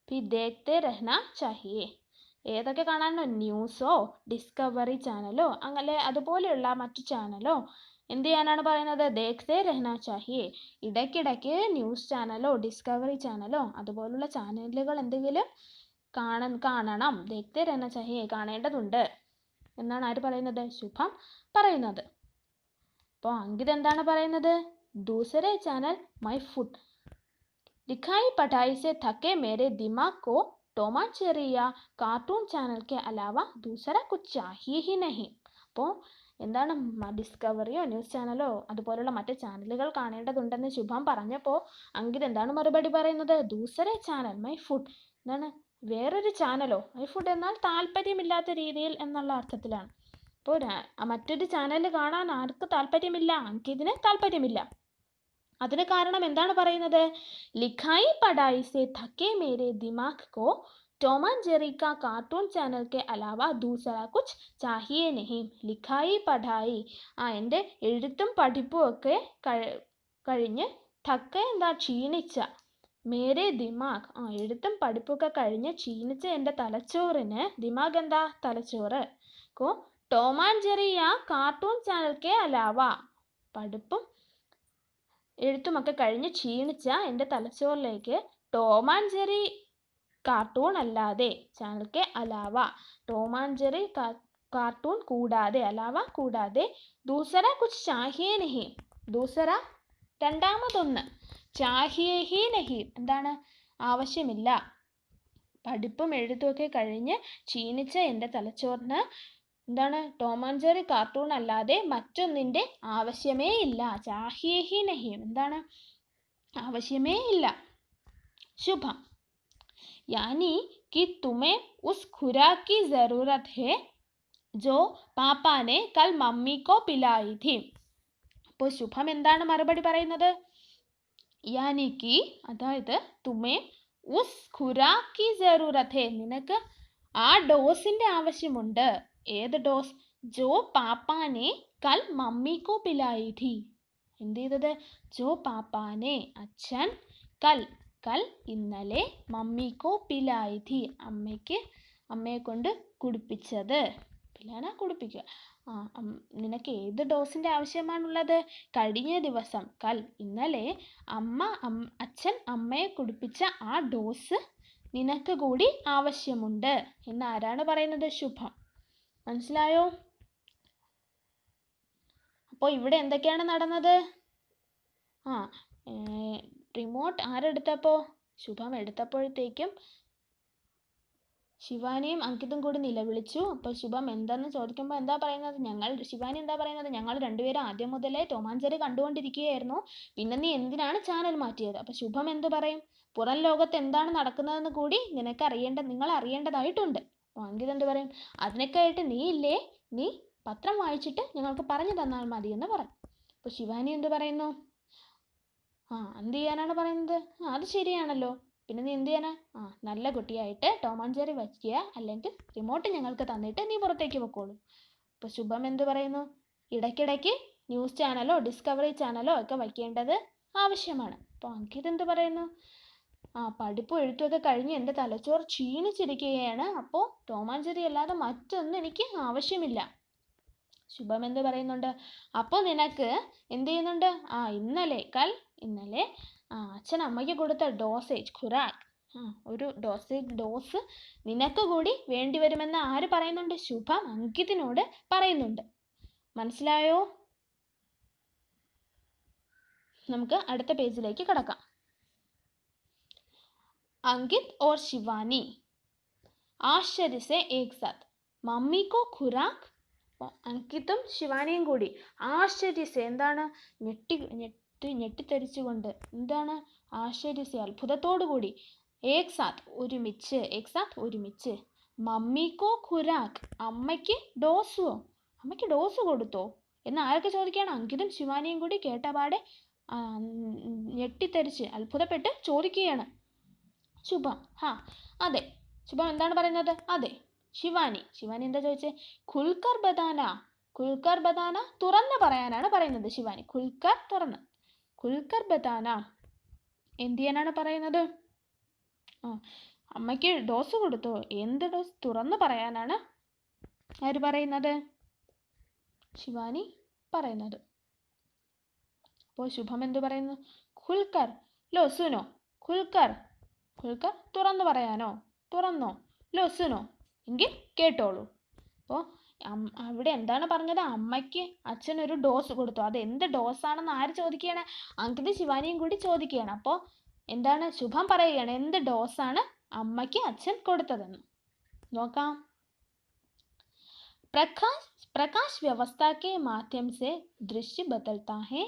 ഭി ദേഖ്തെ രഹ്നാ ചാഹിയേ. ഏതൊക്കെ കാണാനോ? ന്യൂസോ ഡിസ്കവറി ചാനലോ അങ്ങനെ അതുപോലെയുള്ള മറ്റു ചാനലോ എന്ത് ചെയ്യാനാണ് പറയുന്നത്? ദേഖ്തെ രഹ്നാ ചാഹിയേ, ഇടയ്ക്കിടയ്ക്ക് ന്യൂസ് ചാനലോ ഡിസ്കവറി ചാനലോ അതുപോലുള്ള ചാനലുകൾ എന്തെങ്കിലും കാണണം, ദേഖ്തെ രഹ്നാ ചാഹിയേ, കാണേണ്ടതുണ്ട് എന്നാണ് ആര് പറയുന്നത്? ശുഭം പറയുന്നത്. അപ്പോൾ അങ്കിത് എന്താണ് പറയുന്നത്? ദൂസരെ ചാനൽ മൈ ഫുഡ്, लिखाई पढ़ाई से थके मेरे दिमाग को टॉम एंड जेरी या कार्टून चैनल के अलावा दूसरा कुछ चाहिए ही नहीं. അപ്പോൾ എന്താണ്? ഡിസ്കവറിയോ ന്യൂസ് ചാനലോ അതുപോലുള്ള മറ്റ് ചാനലുകൾ കാണേണ്ടതുണ്ടെന്ന് ശുഭം പറഞ്ഞപ്പോൾ അങ്കിത് എന്താണ് മറുപടി പറയുന്നത്? ദൂസരെ ചാനൽ മൈ ഫുഡ്, എന്താണ്? വേറൊരു ചാനലോ? മൈ ഫുഡ് എന്നാൽ താല്പര്യമില്ലാത്ത രീതിയിൽ എന്നുള്ള അർത്ഥത്തിലാണ്. അപ്പോൾ മറ്റൊരു ചാനൽ കാണാൻ ആർക്ക് താല്പര്യമില്ല? അങ്കിതിന് താല്പര്യമില്ല. അതിന് കാരണം എന്താണ് പറയുന്നത്? ലിഖായി പഠായി സെ थके मेरे दिमाग को टॉम एंड जेरी का कार्टून चैनल के अलावा दूसरा कुछ चाहिए नहीं. ലിഖായി പഠായി, എൻ്റെ എഴുത്തും പഠിപ്പും ഒക്കെ കഴിഞ്ഞ്, थके എന്താ? ക്ഷീണിച്ച, മേരെ ദിമാഗ്, എഴുത്തും പഠിപ്പൊക്കെ കഴിഞ്ഞ് ക്ഷീണിച്ച എൻ്റെ തലച്ചോറിന്, ദിമാഗ് എന്താ? തലച്ചോറ്, കോ ടോം ആൻഡ് ജെറി യാ കാർട്ടൂൺ ചാനൽ കെ അലാവ, പഠിപ്പും എഴുത്തുമൊക്കെ കഴിഞ്ഞ് ക്ഷീണിച്ച എൻ്റെ തലച്ചോറിലേക്ക് ടോം ആൻഡ് ജെറി കാർട്ടൂൺ അല്ലാതെ, ചാനൽ കെ അലാവ, ടോം ആൻഡ് ജെറി കാർട്ടൂൺ കൂടാതെ, അലാവ കൂടാതെ, ദൂസര കുച്ച് ചാഹിയേ നഹി, ദൂസര രണ്ടാമതൊന്ന്, ചാഹിയേ ഹി നഹി എന്താണ്? ആവശ്യമില്ല. പഠിപ്പും എഴുത്തുമൊക്കെ കഴിഞ്ഞ് ക്ഷീണിച്ച എൻ്റെ തലച്ചോറിന് എന്താണ്? ടോം ആൻഡ് ജെറി കാർട്ടൂൺ അല്ലാതെ മറ്റൊന്നിൻ്റെ ആവശ്യമേ ഇല്ല. ചാഹിയേ ഹി നഹി എന്താണ്? ആവശ്യമേ ഇല്ല. ശുഭം यानी कि तुम्हें उस खुराक की ज़रूरत है जो पापा ने कल मम्मी को पिलाई थी. അപ്പോൾ ശുഭം എന്താണ് മറുപടി പറയുന്നത്? യാനിക്ക്, അതായത്, തുമേ ഉസ് ഖുറാക്ക് കി ജറൂറത്ത് ഹേ, നിനക്ക് ആ ഡോസിൻ്റെ ആവശ്യമുണ്ട്. ഏത് ഡോസ്? ജോ പാപ്പാനെ കൽ മമ്മിക്കോ പിലായി ഥി, എന്ത് ചെയ്തത്? ജോ പാപ്പാനെ, അച്ഛൻ, കൽ കൽ ഇന്നലെ, മമ്മിക്കോ പിലായി ഥി, അമ്മയെ കൊണ്ട് കുടിപ്പിച്ചത്, പിലാന കുടിപ്പിക്കുക. നിനക്ക് ഏത് ഡോസിൻ്റെ ആവശ്യമാണുള്ളത്? കഴിഞ്ഞ ദിവസം, കൽ ഇന്നലെ, അച്ഛൻ അമ്മയെ കുടിപ്പിച്ച ആ ഡോസ് നിനക്ക് കൂടി ആവശ്യമുണ്ട് എന്ന് ആരാണ് പറയുന്നത്? ശുഭം. മനസ്സിലായോ? അപ്പോൾ ഇവിടെ എന്തൊക്കെയാണ് നടന്നത്? ആ റിമോട്ട് ആരെടുത്തപ്പോൾ? ശുഭം എടുത്തപ്പോഴത്തേക്കും ശിവാനിയും അങ്കിതും കൂടി നിലവിളിച്ചു. അപ്പോൾ ശുഭം എന്തെന്ന് ചോദിക്കുമ്പോൾ എന്താ പറയുന്നത്? ശിവാനി എന്താ പറയുന്നത്? ഞങ്ങൾ രണ്ടുപേരും ആദ്യം മുതലേ ടോം ആൻഡ് ജെറി കണ്ടുകൊണ്ടിരിക്കുകയായിരുന്നു. പിന്നെ നീ എന്തിനാണ് ചാനൽ മാറ്റിയത്? അപ്പോൾ ശുഭം എന്ത് പറയും? പുറം ലോകത്ത് എന്താണ് നടക്കുന്നതെന്ന് കൂടി നിങ്ങൾ അറിയേണ്ടതായിട്ടുണ്ട്. അപ്പോൾ അങ്കിത് എന്ത് പറയും? അതിനൊക്കെ ആയിട്ട് നീ പത്രം വായിച്ചിട്ട് ഞങ്ങൾക്ക് പറഞ്ഞു തന്നാൽ മതി എന്ന് പറയും. അപ്പോൾ ശിവാനി എന്ത് പറയുന്നു? എന്ത് ചെയ്യാനാണ് പറയുന്നത്? അത് ശരിയാണല്ലോ, പിന്നെ നീ എന്ത് ചെയ്യാനാ? നല്ല കുട്ടിയായിട്ട് ടോം ആൻഡ് ജെറി വയ്ക്കുക, അല്ലെങ്കിൽ റിമോട്ട് ഞങ്ങൾക്ക് തന്നിട്ട് നീ പുറത്തേക്ക് പൊക്കോളൂ. അപ്പോൾ ശുഭം എന്ത് പറയുന്നു? ഇടയ്ക്കിടയ്ക്ക് ന്യൂസ് ചാനലോ ഡിസ്കവറി ചാനലോ ഒക്കെ വയ്ക്കേണ്ടത് ആവശ്യമാണ്. അപ്പോൾ അങ്കിത് എന്ത് പറയുന്നു? പഠിപ്പും എഴുത്തുമൊക്കെ കഴിഞ്ഞ് എൻ്റെ തലച്ചോറ് ക്ഷീണിച്ചിരിക്കുകയാണ്. അപ്പോൾ ടോം ആൻഡ് ജെറി അല്ലാതെ മറ്റൊന്നും എനിക്ക് ആവശ്യമില്ല. ശുഭം എന്ത് പറയുന്നുണ്ട്? അപ്പോൾ നിനക്ക് എന്ത് ചെയ്യുന്നുണ്ട്? ഇന്നലെ അച്ഛൻ അമ്മയ്ക്ക് കൊടുത്ത ഖുറാക്ക് ഒരു ഡോസ് നിനക്ക് കൂടി വേണ്ടി വരുമെന്ന് ആര് പറയുന്നുണ്ട്? ശുഭം അങ്കിതിനോട് പറയുന്നുണ്ട്. മനസ്സിലായോ? നമുക്ക് അടുത്ത പേജിലേക്ക് കടക്കാം. अंकित और शिवानी आश्चर्य से एक साथ मम्मी को खुराक. അങ്കിതും ശിവാനിയും കൂടി ആശ്ചര്യസെ എന്താണ്? ഞെട്ടിത്തരിച്ചുകൊണ്ട്, എന്താണ്? ആശ്ചര്യസെ അത്ഭുതത്തോടു കൂടി, ഏക് സാത്ത് ഒരുമിച്ച് മമ്മിക്കോ ഖുരാക്ക് അമ്മയ്ക്ക് ഡോസ് കൊടുത്തോ എന്ന് ആരൊക്കെ ചോദിക്കുകയാണ്? അങ്കിതും ശിവാനിയും കൂടി കേട്ടപാടെ ഞെട്ടിത്തരിച്ച് അത്ഭുതപ്പെട്ട് ചോദിക്കുകയാണ്. ശുഭം അതെ. ശുഭം എന്താണ് പറയുന്നത്? അതെ. ശിവാനി എന്താ ചോദിച്ചേ? ഖുൽക്കർ ബതാന തുറന്ന് പറയാനാണ് പറയുന്നത്. ശിവാനി ഖുൽക്കർ ബതാന എന്ത് ചെയ്യാനാണ് പറയുന്നത്? അമ്മയ്ക്ക് ഡോസ് കൊടുത്തോ? എന്ത് ഡോസ്? തുറന്ന് പറയാനാണ് ആര് പറയുന്നത്? ശിവാനി പറയുന്നത്. അപ്പോൾ ശുഭം എന്ത് പറയുന്നു? ഖുൽക്കർ ലോ സുനോ. ഖുൽക്കർ തുറന്നു പറയാനോ? തുറന്നോ? ലോ സുനോ എങ്കിൽ കേട്ടോളൂ. അപ്പോൾ അവിടെ എന്താണ് പറഞ്ഞത്? അമ്മയ്ക്ക് അച്ഛൻ ഒരു ഡോസ് കൊടുത്തു. അത് എന്ത് ഡോസാണെന്ന് ആര് ചോദിക്കുകയാണ്? അങ്കിത് ശിവാനിയും കൂടി ചോദിക്കുകയാണ്. അപ്പോൾ എന്താണ്? ശുഭം പറയുകയാണ് എന്ത് ഡോസാണ് അമ്മയ്ക്ക് അച്ഛൻ കൊടുത്തതെന്ന്. നോക്കാം. प्रकाश व्यवस्था के माध्यम से दृश्य बदलता है.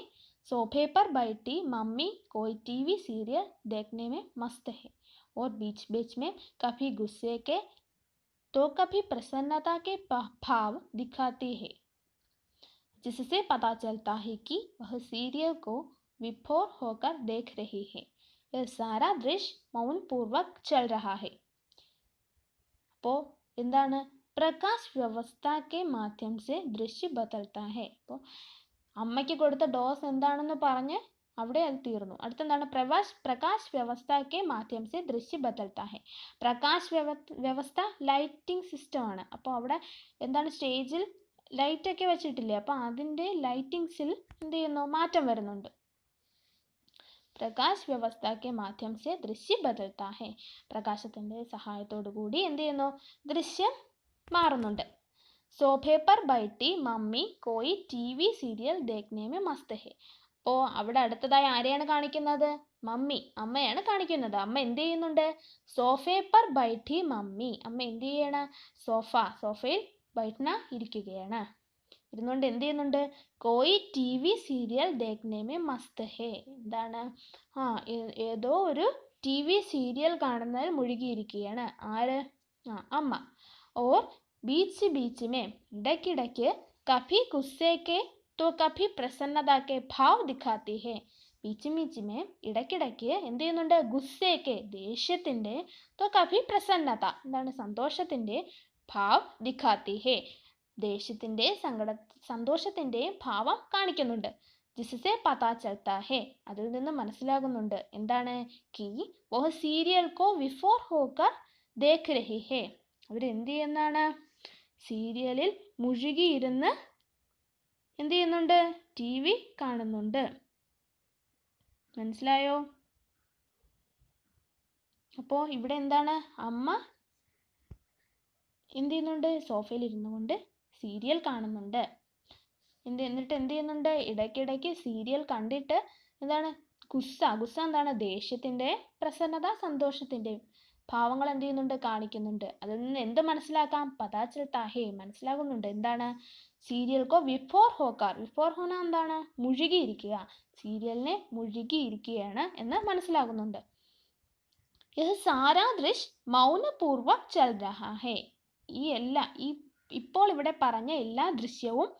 सोफे पर बैठी मम्मी कोई टीवी सीरियल देखने में मस्त है और बीच बीच में कभी गुस्से के तो कभी प्रसन्नता के भाव दिखाती है, जिससे पता चलता है कि वह सीरियल को विभोर होकर देख रही है. यह सारा दृश्य मौन पूर्वक चल रहा है. അപ്പോൾ എന്താണ്? പ്രകാശ് വ്യവസ്ഥയ്ക്ക് മാധ്യം സെ ദൃശ്യ ബദൽത്താ ഹെ. അപ്പോൾ അമ്മയ്ക്ക് കൊടുത്ത ഡോസ് എന്താണെന്ന് പറഞ്ഞ് അവിടെ അത് തീർന്നു. അടുത്തെന്താണ്? പ്രകാശ് വ്യവസ്ഥയ്ക്ക് മാധ്യം സെ ദൃശ്യ ബദൽത്താ ഹെ. പ്രകാശ് വ്യവസ്ഥ ലൈറ്റിംഗ് സിസ്റ്റം ആണ്. അപ്പോൾ അവിടെ എന്താണ്? സ്റ്റേജിൽ ലൈറ്റൊക്കെ വെച്ചിട്ടില്ലേ? അപ്പോൾ അതിൻ്റെ ലൈറ്റിങ്സിൽ എന്ത് ചെയ്യുന്നു? മാറ്റം വരുന്നുണ്ട്. പ്രകാശ് വ്യവസ്ഥയ്ക്ക് മാധ്യം സെ ദൃശ്യ ബദൽത്താ ഹെ. പ്രകാശത്തിൻ്റെ സഹായത്തോടു കൂടി എന്ത് ചെയ്യുന്നു? ദൃശ്യം മാറുന്നുണ്ട്. സോഫേ പർ ബൈട്ടി മമ്മി കോയി ടിവി സീരിയൽ ദേഖ്നെ മേ മസ്ത് ഹെ. അപ്പോൾ അവിടെ അടുത്തതായി ആരെയാണ് കാണിക്കുന്നത്? അമ്മയാണ് കാണിക്കുന്നത്. അമ്മ എന്ത് ചെയ്യുന്നുണ്ട്? സോഫേ പർ ബൈഠി മമ്മി. അമ്മ എന്ത് ചെയ്യാണ്? സോഫയിൽ ഇരിക്കുകയാണ്. ഇരുന്നുകൊണ്ട് എന്ത് ചെയ്യുന്നുണ്ട്? കോയി ടിവി സീരിയൽ ദേഖ്നെ മേ മസ്ത് ഹെ. എന്താണ്? ഏതോ ഒരു ടിവി സീരിയൽ കാണുന്നതിൽ മുഴുകിയിരിക്കുകയാണ്. ആര്? അമ്മ. और बीच बीच में ഇടയ്ക്കിടയ്ക്ക് कभी गुस्से के तो कभी प्रसन्नता के भाव दिखाती है. बीच में ഇടയ്ക്കിടയ്ക്ക് എന്ത് ചെയ്യുന്നുണ്ട്? ഗുസ്സേക്ക് ദേഷ്യത്തിൻ്റെ, तो कभी പ്രസന്നത എന്താണ്? സന്തോഷത്തിൻ്റെ, ഭാവ് ദിഖാത്തി ഹെ ദേഷ്യത്തിൻ്റെ സന്തോഷത്തിൻ്റെ ഭാവം കാണിക്കുന്നുണ്ട്. ജിസ്സെ പതാ ചൽത്താ ഹെ അതിൽ നിന്ന് മനസ്സിലാകുന്നുണ്ട്. എന്താണ്? കി വോ സീരിയൽ കോ വിഫോർ ഹോക്കർ ദേഖ് രഹി ഹെ. അവരെന്ത് ചെയ്യുന്നതാണ്? സീരിയലിൽ മുഴുകിയിരുന്ന് എന്ത് ചെയ്യുന്നുണ്ട്? TV കാണുന്നുണ്ട്. മനസ്സിലായോ? അപ്പോൾ ഇവിടെ എന്താണ്? അമ്മ എന്ത് ചെയ്യുന്നുണ്ട്? സോഫയിൽ ഇരുന്നു കൊണ്ട് സീരിയൽ കാണുന്നുണ്ട്. എന്നിട്ട് എന്ത് ചെയ്യുന്നുണ്ട്, ഇടയ്ക്കിടയ്ക്ക് സീരിയൽ കണ്ടിട്ട് എന്താണ് ഗുസ്സ എന്താണ് ദേഷ്യത്തിൻ്റെ, പ്രസന്നത സന്തോഷത്തിൻ്റെയും ഭാവങ്ങൾ എന്ത് ചെയ്യുന്നുണ്ട്, കാണിക്കുന്നുണ്ട്. അതിൽ നിന്ന് എന്ത് മനസ്സിലാക്കാം, പതാ ചൽത്താ ഹേ മനസ്സിലാകുന്നുണ്ട്. എന്താണ്, സീരിയൽ കോ വിഫോർ ഹോക്കാർ, വിഫോർ ഹോന എന്താണ് മുഴുകിയിരിക്കുക, സീരിയലിനെ മുഴുകിയിരിക്കുകയാണ് എന്ന് മനസ്സിലാകുന്നുണ്ട്. യഹ് സാരാ ദൃശ്യ മൗനപൂർവക് ചൽ രഹാ ഹേ, ഇപ്പോൾ ഇവിടെ പറഞ്ഞ എല്ലാ ദൃശ്യവും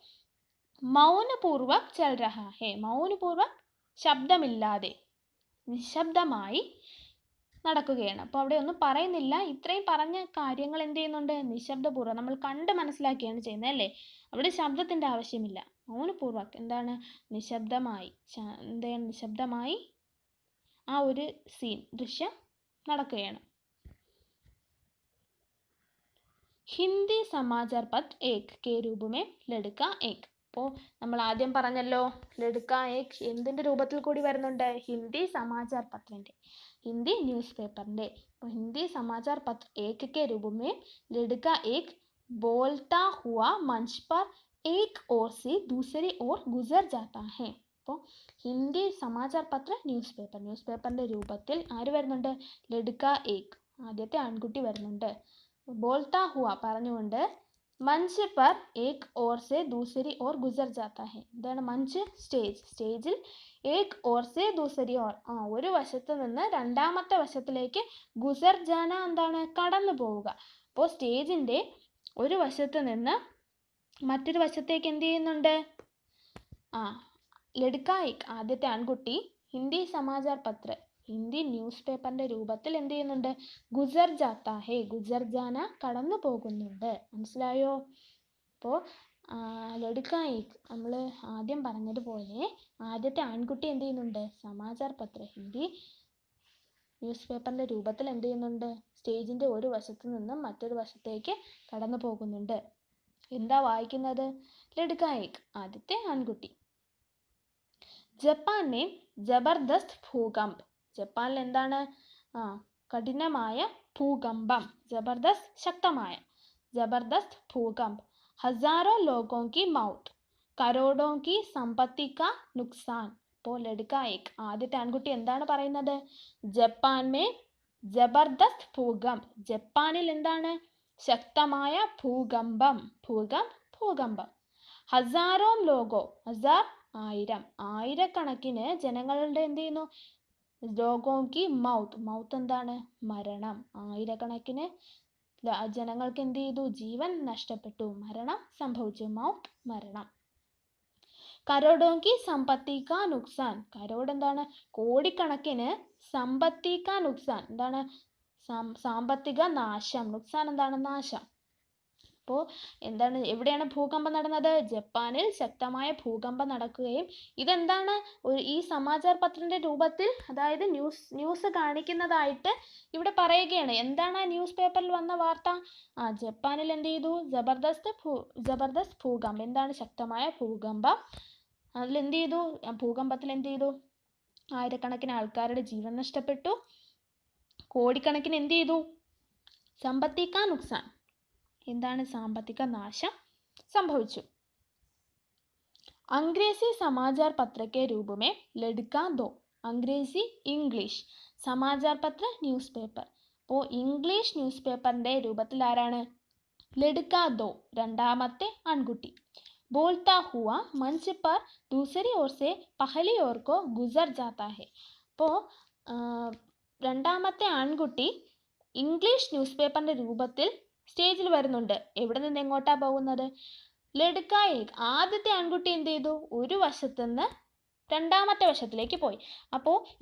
മൗനപൂർവക് ചൽ രഹാ ഹേ, മൗനപൂർവക് ശബ്ദമില്ലാതെ നിശബ്ദമായി നടക്കുകയാണ്. അപ്പോൾ അവിടെ ഒന്നും പറയുന്നില്ല. ഇത്രയും പറഞ്ഞ കാര്യങ്ങൾ എന്ത് ചെയ്യുന്നുണ്ട്, നിശബ്ദപൂർവ്വം നമ്മൾ കണ്ട് മനസ്സിലാക്കുകയാണ് ചെയ്യുന്നത് അല്ലേ. അവിടെ ശബ്ദത്തിൻ്റെ ആവശ്യമില്ല. മൗനപൂർവക് എന്താണ്, നിശബ്ദമായി ആ ഒരു ദൃശ്യം നടക്കുകയാണ്. ഹിന്ദി സമാചാർ പത്ര ഏക് കെ രൂപ മേ ലഡ്ക ഏക്. അപ്പോൾ നമ്മൾ ആദ്യം പറഞ്ഞല്ലോ, ലഡ്ക ഏക് എന്തിൻ്റെ രൂപത്തിൽ കൂടി വരുന്നുണ്ട്, ഹിന്ദി സമാചാർ പത്രൻ്റെ, ഹിന്ദി ന്യൂസ് പേപ്പറിൻ്റെ. അപ്പോൾ ഹിന്ദി സമാചാർ പത്ര ഏക് കെ രൂപ may ലഡ്ക Ek ബോൾത്താ ഹുവാ Munch per Ek or സെ ദൂസരി ഓർ ഗുസർ ജാത്താ ഹേ. അപ്പോൾ ഹിന്ദി സമാചാർ പത്ര ന്യൂസ് പേപ്പറിൻ്റെ രൂപത്തിൽ ആര് വരുന്നുണ്ട്, ലഡ്ക ഏക് ആദ്യത്തെ ആൺകുട്ടി വരുന്നുണ്ട്. ബോൾത്താ ഹുവ പറഞ്ഞുകൊണ്ട്, മഞ്ച് പർ ഏക് ഓർ സെ ദൂസരി ഓർ ഗുസർ ജാത്താ ഹേ. എന്താണ് മഞ്ച്, സ്റ്റേജിൽ ഏക് ഓർ സെ ദൂസരി ഓർ ഒരു വശത്ത് നിന്ന് രണ്ടാമത്തെ വശത്തിലേക്ക്, ഗുസർ ജാന എന്താണ് കടന്നു പോവുക. അപ്പോൾ സ്റ്റേജിൻ്റെ ഒരു വശത്ത് നിന്ന് മറ്റൊരു വശത്തേക്ക് എന്ത് ചെയ്യുന്നുണ്ട്, ലഡ്ക ഏക് ആദ്യത്തെ ആൺകുട്ടി ഹിന്ദി സമാചാർ പത്ര ഹിന്ദി ന്യൂസ് പേപ്പറിൻ്റെ രൂപത്തിൽ എന്ത് ചെയ്യുന്നുണ്ട്, ഗുസർ ജാത്താ ഹേ, ഗുസർ ജാന കടന്നു പോകുന്നുണ്ട്. മനസ്സിലായോ? അപ്പോൾ ലഡ്ക ഏക് നമ്മൾ ആദ്യം പറഞ്ഞതുപോലെ ആദ്യത്തെ ആൺകുട്ടി എന്ത് ചെയ്യുന്നുണ്ട്, സമാചാർ പത്ര ഹിന്ദി ന്യൂസ് പേപ്പറിൻ്റെ രൂപത്തിൽ എന്ത് ചെയ്യുന്നുണ്ട്, സ്റ്റേജിൻ്റെ ഒരു വശത്ത് നിന്നും മറ്റൊരു വശത്തേക്ക് കടന്നു പോകുന്നുണ്ട്. എന്താ വായിക്കുന്നത്, ലഡ്ക ഏക് ആദ്യത്തെ ആൺകുട്ടി. ജപ്പാൻ മേ ജബർദസ്ത് ഭൂകമ്പ്, ജപ്പാനിൽ എന്താണ്, കഠിനമായ ഭൂകമ്പം, ജബർദസ്ത് ശക്തമായ, ജബർദസ്ത് ഭൂകമ്പ്. ഹസാരോ ലോഗോं की मौत, കരോടോं की संपत्ति का नुकसान. അപ്പോൾ ലഡ്ക ഏക് ആദ്യത്തെ ആൺകുട്ടി എന്താണ് പറയുന്നത്, ജപ്പാൻ മേ ജബർദസ്ത് ഭൂകമ്പ്, ജപ്പാനിൽ എന്താണ് ശക്തമായ ഭൂകമ്പം, ഭൂകമ്പം. ഹസാരോ ലോഗോ, ഹസാർ ആയിരം, ആയിരക്കണക്കിന് ജനങ്ങളുടെ എന്ത് ചെയ്യുന്നു, ലോഗോं की മൗത്ത് എന്താണ് മരണം, ആയിരക്കണക്കിന് ജനങ്ങൾക്ക് എന്ത് ചെയ്തു, ജീവൻ നഷ്ടപ്പെട്ടു, മരണം സംഭവിച്ചു, മൗത്ത് മരണം. കരോടോं की संपत्ति का नुकसान, കരോട് എന്താണ് കോടിക്കണക്കിന്, സമ്പത്തി കാ നുക്സാൻ എന്താണ് സാമ്പത്തിക നാശം, നുക്സാൻ എന്താണ് നാശം. അപ്പോൾ എന്താണ്, എവിടെയാണ് ഭൂകമ്പം നടന്നത്, ജപ്പാനിൽ ശക്തമായ ഭൂകമ്പം നടക്കുകയും ഇതെന്താണ് ഈ സമാചാർ പത്രത്തിൻ്റെ രൂപത്തിൽ, അതായത് ന്യൂസ് കാണിക്കുന്നതായിട്ട് ഇവിടെ പറയുകയാണ്. എന്താണ് ആ ന്യൂസ് പേപ്പറിൽ വന്ന വാർത്ത, ജപ്പാനിൽ എന്ത് ചെയ്തു, ജബർദസ്ത് ഭൂകമ്പം, എന്താണ് ശക്തമായ ഭൂകമ്പം. അതിലെന്ത് ചെയ്തു, ഭൂകമ്പത്തിൽ എന്ത് ചെയ്തു, ആയിരക്കണക്കിന് ആൾക്കാരുടെ ജീവൻ നഷ്ടപ്പെട്ടു, കോടിക്കണക്കിന് എന്ത് ചെയ്തു, സമ്പത്തി കാ നുക്സാൻ എന്താണ് സാമ്പത്തിക നാശം സംഭവിച്ചു. अंग्रेजी समाचार पत्र के रूप में लड़का दो, अंग्रेजी ഇംഗ്ലീഷ് സമാചാർ പത്ര ന്യൂസ് പേപ്പർ. അപ്പോൾ ഇംഗ്ലീഷ് ന്യൂസ് പേപ്പറിൻ്റെ രൂപത്തിൽ ആരാണ്, ലഡ്ക ദോ രണ്ടാമത്തെ ആൺകുട്ടി. बोलता हुआ मंच पर दूसरी ओर से पहली ओर को गुजर जाता है. അപ്പോൾ രണ്ടാമത്തെ ആൺകുട്ടി ഇംഗ്ലീഷ് ന്യൂസ് പേപ്പറിൻ്റെ രൂപത്തിൽ സ്റ്റേജിൽ വരുന്നുണ്ട്. എവിടെ നിന്ന് എങ്ങോട്ടാ പോകുന്നത്, ലഡ്ക ഏക് ആദ്യത്തെ ആൺകുട്ടി എന്ത് ചെയ്തു, ഒരു വശത്ത് നിന്ന് രണ്ടാമത്തെ വശത്തിലേക്ക് പോയി.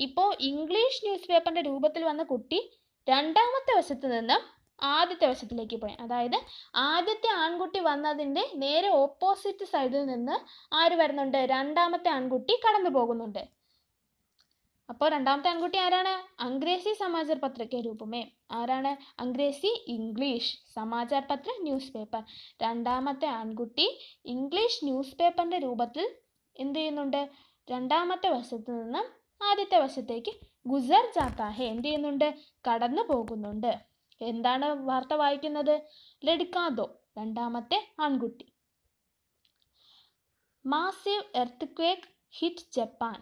ഇപ്പോൾ ഇംഗ്ലീഷ് ന്യൂസ് പേപ്പറിൻ്റെ രൂപത്തിൽ വന്ന കുട്ടി രണ്ടാമത്തെ വശത്ത് നിന്ന് ആദ്യത്തെ വശത്തിലേക്ക് പോയി. അതായത് ആദ്യത്തെ ആൺകുട്ടി വന്നതിൻ്റെ നേരെ ഓപ്പോസിറ്റ് സൈഡിൽ നിന്ന് ആര് വരുന്നുണ്ട്, രണ്ടാമത്തെ ആൺകുട്ടി കടന്നു പോകുന്നുണ്ട്. അപ്പോൾ രണ്ടാമത്തെ ആൺകുട്ടി ആരാണ്, അംഗ്രേസി സമാചാർ പത്രക്കെ രൂപമേ, ആരാണ്, അംഗ്രേസി ഇംഗ്ലീഷ് സമാചാർ പത്ര ന്യൂസ് പേപ്പർ. രണ്ടാമത്തെ ആൺകുട്ടി ഇംഗ്ലീഷ് ന്യൂസ് പേപ്പറിൻ്റെ രൂപത്തിൽ എന്ത് ചെയ്യുന്നുണ്ട്, രണ്ടാമത്തെ വശത്ത് നിന്ന് ആദ്യത്തെ വശത്തേക്ക് ഗുസർ ജാത്താ ഹേ എന്ത് ചെയ്യുന്നുണ്ട്, കടന്നു പോകുന്നുണ്ട്. എന്താണ് വാർത്ത വായിക്കുന്നത്, ലഡ്ക ദോ രണ്ടാമത്തെ ആൺകുട്ടി. Massive earthquake hit Japan.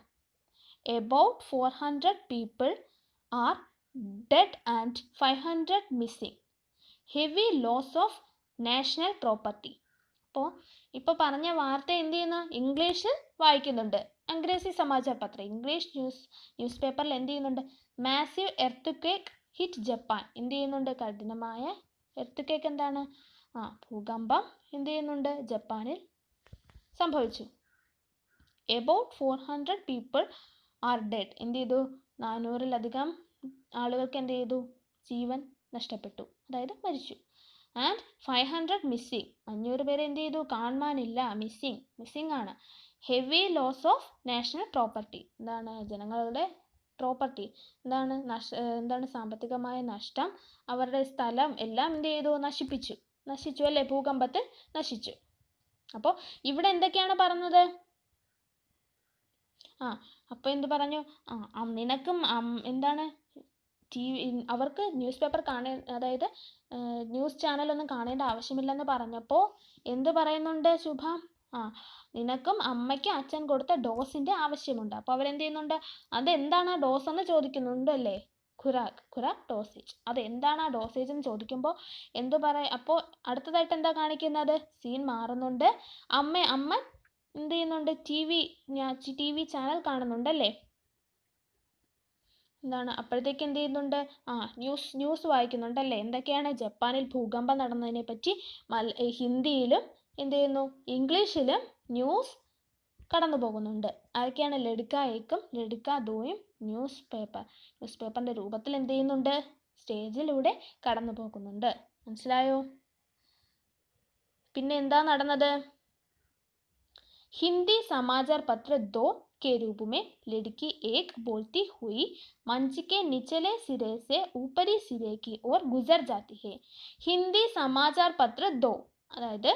About 400 people are dead and 500 missing. Heavy loss of national property. ഇപ്പോൾ പറഞ്ഞ വാർത്ത എന്ത് ചെയ്യുന്നു? ഇംഗ്ലീഷിൽ വായിക്കുന്നുണ്ട്. അംഗ്രേസി സമാചാർ പത്ര, ഇംഗ്ലീഷ് ന്യൂസ് പേപ്പറിൽ എന്ത് ചെയ്യുന്നുണ്ട്? Massive earth hit Japan. എന്ത് ചെയ്യുന്നുണ്ട്? കഠിനമായ എർത്ത് എന്താണ്? ഭൂകമ്പം എന്ത് ചെയ്യുന്നുണ്ട്? ജപ്പാനിൽ സംഭവിച്ചു. About 400 people are dead. എന്ത് ചെയ്തു? 400-ലധികം ആളുകൾക്ക് എന്ത് ചെയ്തു? ജീവൻ നഷ്ടപ്പെട്ടു, അതായത് മരിച്ചു. And 500 missing. 500 പേരെ എന്ത് ചെയ്തു? കാണാനില്ല, മിസ്സിങ് ആണ്. Heavy loss of national property. എന്താണ്? ജനങ്ങളുടെ പ്രോപ്പർട്ടി എന്താണ്? സാമ്പത്തികമായ നഷ്ടം, അവരുടെ സ്ഥലം എല്ലാം എന്ത് ചെയ്തു? നശിച്ചു അല്ലേ? ഭൂകമ്പത്തിൽ നശിച്ചു. അപ്പോൾ ഇവിടെ എന്തൊക്കെയാണ് പറഞ്ഞത്? അപ്പോൾ എന്ത് പറഞ്ഞു? നിനക്കും എന്താണ് അവർക്ക് ന്യൂസ് പേപ്പർ അതായത് ന്യൂസ് ചാനലൊന്നും കാണേണ്ട ആവശ്യമില്ലെന്ന് പറഞ്ഞപ്പോൾ എന്ത് പറയുന്നുണ്ട് ശുഭ? നിനക്കും അമ്മയ്ക്കും അച്ഛൻ കൊടുത്ത ഡോസിന്റെ ആവശ്യമുണ്ട്. അപ്പോൾ അവരെന്ത് ചെയ്യുന്നുണ്ട്? അതെന്താണ് ആ ഡോസ് എന്ന് ചോദിക്കുന്നുണ്ട് അല്ലേ? ഖുറാക്ക് ഡോസേജ്. അതെന്താണ് ആ ഡോസേജ് എന്ന് ചോദിക്കുമ്പോൾ എന്തു അപ്പോൾ അടുത്തതായിട്ട് എന്താ കാണിക്കുന്നത്? സീൻ മാറുന്നുണ്ട്. അമ്മ എന്ത് ചെയ്യുന്നുണ്ട്? ടി വി ചാനൽ കാണുന്നുണ്ടല്ലേ? അപ്പോഴത്തേക്ക് എന്ത് ചെയ്യുന്നുണ്ട്? ന്യൂസ് വായിക്കുന്നുണ്ടല്ലേ? എന്തൊക്കെയാണ്? ജപ്പാനിൽ ഭൂകമ്പം നടന്നതിനെ പറ്റി ഹിന്ദിയിലും എന്ത് ചെയ്യുന്നു? ഇംഗ്ലീഷിലും ന്യൂസ് കടന്നു പോകുന്നുണ്ട്. ആരൊക്കെയാണ്? ലഡ്ക ഏക്കും ലഡ്ക ദോയും ന്യൂസ് പേപ്പറിന്റെ രൂപത്തിൽ എന്ത് ചെയ്യുന്നുണ്ട്? സ്റ്റേജിലൂടെ കടന്നു പോകുന്നുണ്ട്. മനസ്സിലായോ? പിന്നെ എന്താ നടന്നത്? हिंदी समाचार पत्र 2 के रूप में लड़की एक बोलती हुई मंच के निचले सिरे से ऊपरी सिरे की ओर गुजर जाती है. हिंदी समाचार पत्र 2, അതായത്